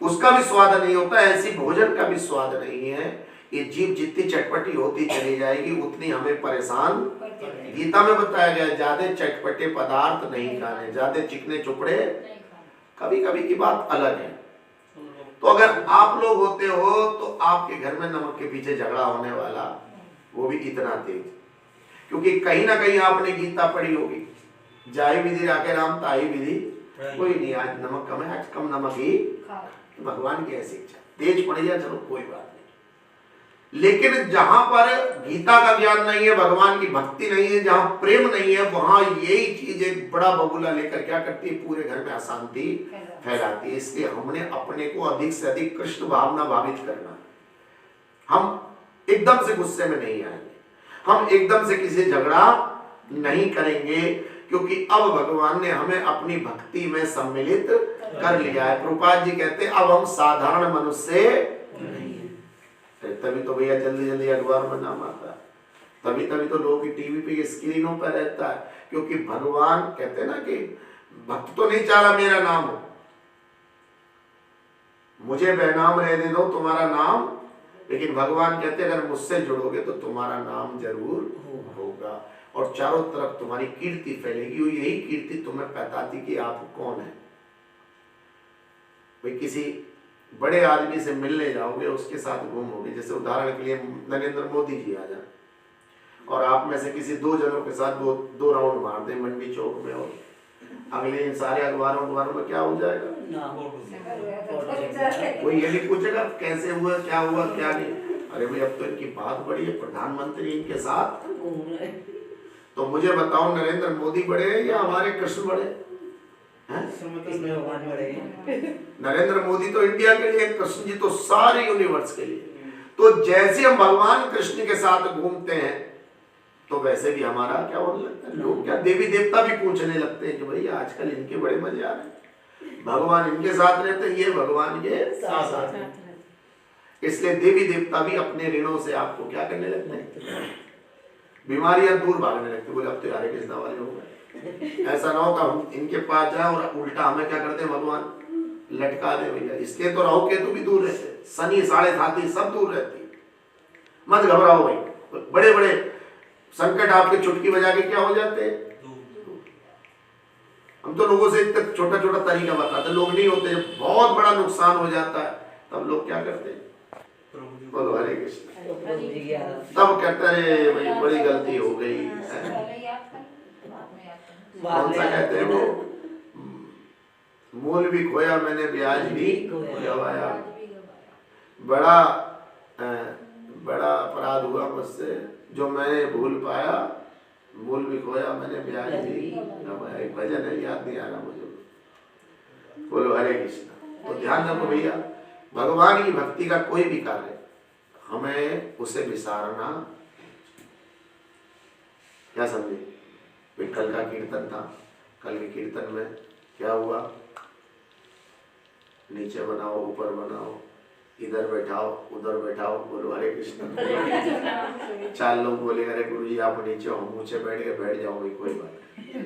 उसका भी स्वाद नहीं होता, ऐसी भोजन का भी स्वाद नहीं है। ये जीभ जितनी चटपटी होती चली जाएगी उतनी हमें परेशान। गीता में बताया गया ज्यादा चटपटे पदार्थ नहीं खाने, ज्यादा चिकने चुपड़े, कभी कभी की बात अलग है। तो अगर आप लोग होते हो तो आपके घर में नमक के पीछे झगड़ा होने वाला, वो भी इतना तेज, क्योंकि कहीं ना कहीं आपने गीता पढ़ी होगी, जाहि विधि राखे राम ताहि विधि, कोई नहीं आज नमक कम है, आज कम नमक ही, भगवान की ऐसी इच्छा, तेज पड़ गया चलो कोई बात नहीं। लेकिन जहां पर गीता का ज्ञान नहीं है, भगवान की भक्ति नहीं है, जहां प्रेम नहीं है, वहां यही चीज एक बड़ा बबूला लेकर क्या करती है, पूरे घर में अशांति फैलाती है। इसलिए हमने अपने को अधिक से अधिक कृष्ण भावना भावित करना। हम एकदम से गुस्से में नहीं आएंगे, हम एकदम से किसी झगड़ा नहीं करेंगे, क्योंकि अब भगवान ने हमें अपनी भक्ति में सम्मिलित कर लिया है। प्रभुपाद जी कहते हैं अब हम साधारण मनुष्य नहीं है। तभी तो भैया जल्दी जल्दी अखबार में नाम आता है, तभी तो लोगों की टीवी पे स्क्रीनों पर रहता है, क्योंकि भगवान कहते हैं ना कि भक्त तो नहीं चाह रहा मेरा नाम हो, मुझे बेनाम रहने दो तुम्हारा नाम, लेकिन भगवान कहते हैं अगर मुझसे जुड़ोगे तो तुम्हारा नाम जरूर होगा और चारों तरफ तुम्हारी कीर्ति फैलेगी। और यही कीर्ति तुम्हें बताती कि आप कौन है। भाई किसी बड़े आदमी से मिलने जाओगे, उसके साथ घूमोगे, जैसे उदाहरण के लिए नरेंद्र मोदी जी आ जाए और आप में से किसी 2 जनों के साथ वो 2 राउंड मार दें मंडी चौक में, और अगले इन सारे अखबारों में क्या हो जाएगा? वो ये नहीं पूछेगा कैसे हुआ क्या नहीं। अरे भाई अब तो इनकी बात बड़ी है, प्रधानमंत्री इनके साथ घूम रहे। तो मुझे बताओ नरेंद्र मोदी बड़े हैं या हमारे कृष्ण बड़े हैं? इसमें भगवान बड़े हैं। नरेंद्र मोदी तो इंडिया के लिए, कृष्ण जी तो सारे यूनिवर्स के लिए। तो जैसे हम भगवान कृष्ण के साथ घूमते हैं तो वैसे भी हमारा क्या होने लगता है, लोग क्या देवी देवता भी पूछने लगते हैं कि भाई आजकल इनके बड़े मजे आ रहे हैं, भगवान इनके साथ रहते हैं, ये भगवान के साथ रहते हैं। इसलिए देवी देवता भी अपने ऋणों से आपको क्या करने लगते हैं, बीमारियां दूर भागने लगती। बोले अब तो यार कृष्ण वाले हो गए, ऐसा ना हो कि हम इनके पास जाए और उल्टा हमें क्या करते हैं भगवान लटका दे भैया। इसलिए तो राहु केतु भी दूर रहते, शनि 7.5 सब दूर रहती। मत घबराओ भाई, बड़े बड़े संकट आपके चुटकी बजा के क्या हो जाते हैं। हम तो लोगों से इतना छोटा छोटा तरीका बताते, लोग नहीं होते, जब बहुत बड़ा नुकसान हो जाता है तब लोग क्या करते हैं, बोलो हरे कृष्ण, तब कहते हैं भाई बड़ी गलती हो गई। कौन सा कहते हैं वो, मूल भी खोया मैंने ब्याज भी गवाया। बड़ा अपराध हुआ मुझसे जो मैंने भूल पाया, मूल भी खोया मैंने ब्याज भी गवाया। एक भजन है, याद नहीं आ रहा मुझे। बोलो हरे कृष्ण। तो ध्यान रखो भैया, भगवान की भक्ति का कोई भी कार्य हमें उसे विसारना, क्या समझे। कल का कीर्तन था, कल के कीर्तन में क्या हुआ, नीचे बनाओ ऊपर बनाओ, इधर बैठाओ उधर बैठाओ, बोलो हरे कृष्ण। 4 लोग बोले अरे गुरु जी आप नीचे हो, हम ऊंचे बैठ जाओगे, कोई बात नहीं,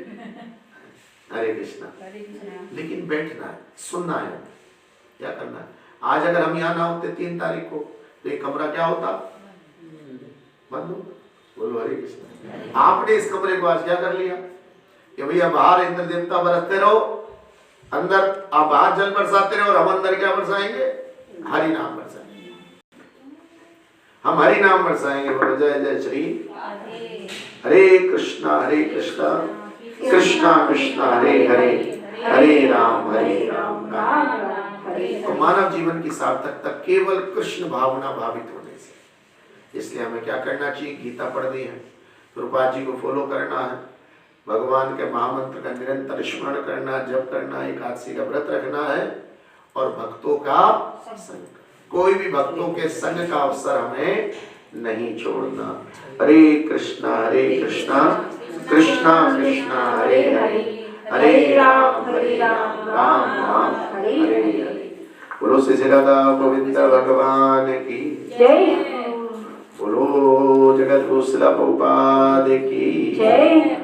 हरे कृष्णा। लेकिन बैठना है, सुनना है, क्या करना है। आज अगर हम यहाँ ना होते 3 तारीख को तो ये कमरा क्या होता, बंद हो। बोलो हरे कृष्ण। आपने इस कमरे को आज क्या कर लिया कि भैया बाहर इंद्र देवता बरसते रहो, अंदर आप बाहर जल बरसाते रहो, और हम अंदर क्या बरसाएंगे, हरि नाम बरसाएंगे। हम हरि नाम बरसाएंगे। बोलो जय जय श्री हरे कृष्णा कृष्णा कृष्णा हरे हरे, हरे राम राम राम। तो मानव जीवन की सार्थकता केवल कृष्ण भावना भावित होने से। इसलिए हमें क्या करना चाहिए, गीता पढ़नी है, प्रभुपाद जी को फॉलो करना है, भगवान के महामंत्र का निरंतर स्मरण करना, जप करना, एकादशी का व्रत रखना है, और भक्तों का संग, कोई भी भक्तों के संग का अवसर हमें नहीं छोड़ना। हरे कृष्णा कृष्णा कृष्णा हरे हरे, हरे राम राम राम हरे हरे। बोलो श्री राधा गोविंद भगवान की जय। बोलो जगत गुरु शिला प्रभुपाद की जय।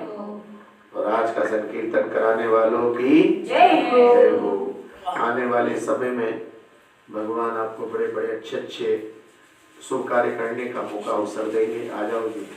और आज का संकीर्तन कराने वालों की जय हो। आने वाले समय में भगवान आपको बड़े बड़े अच्छे शुभ कार्य करने का मौका अवसर देंगे। आ जाओ जी।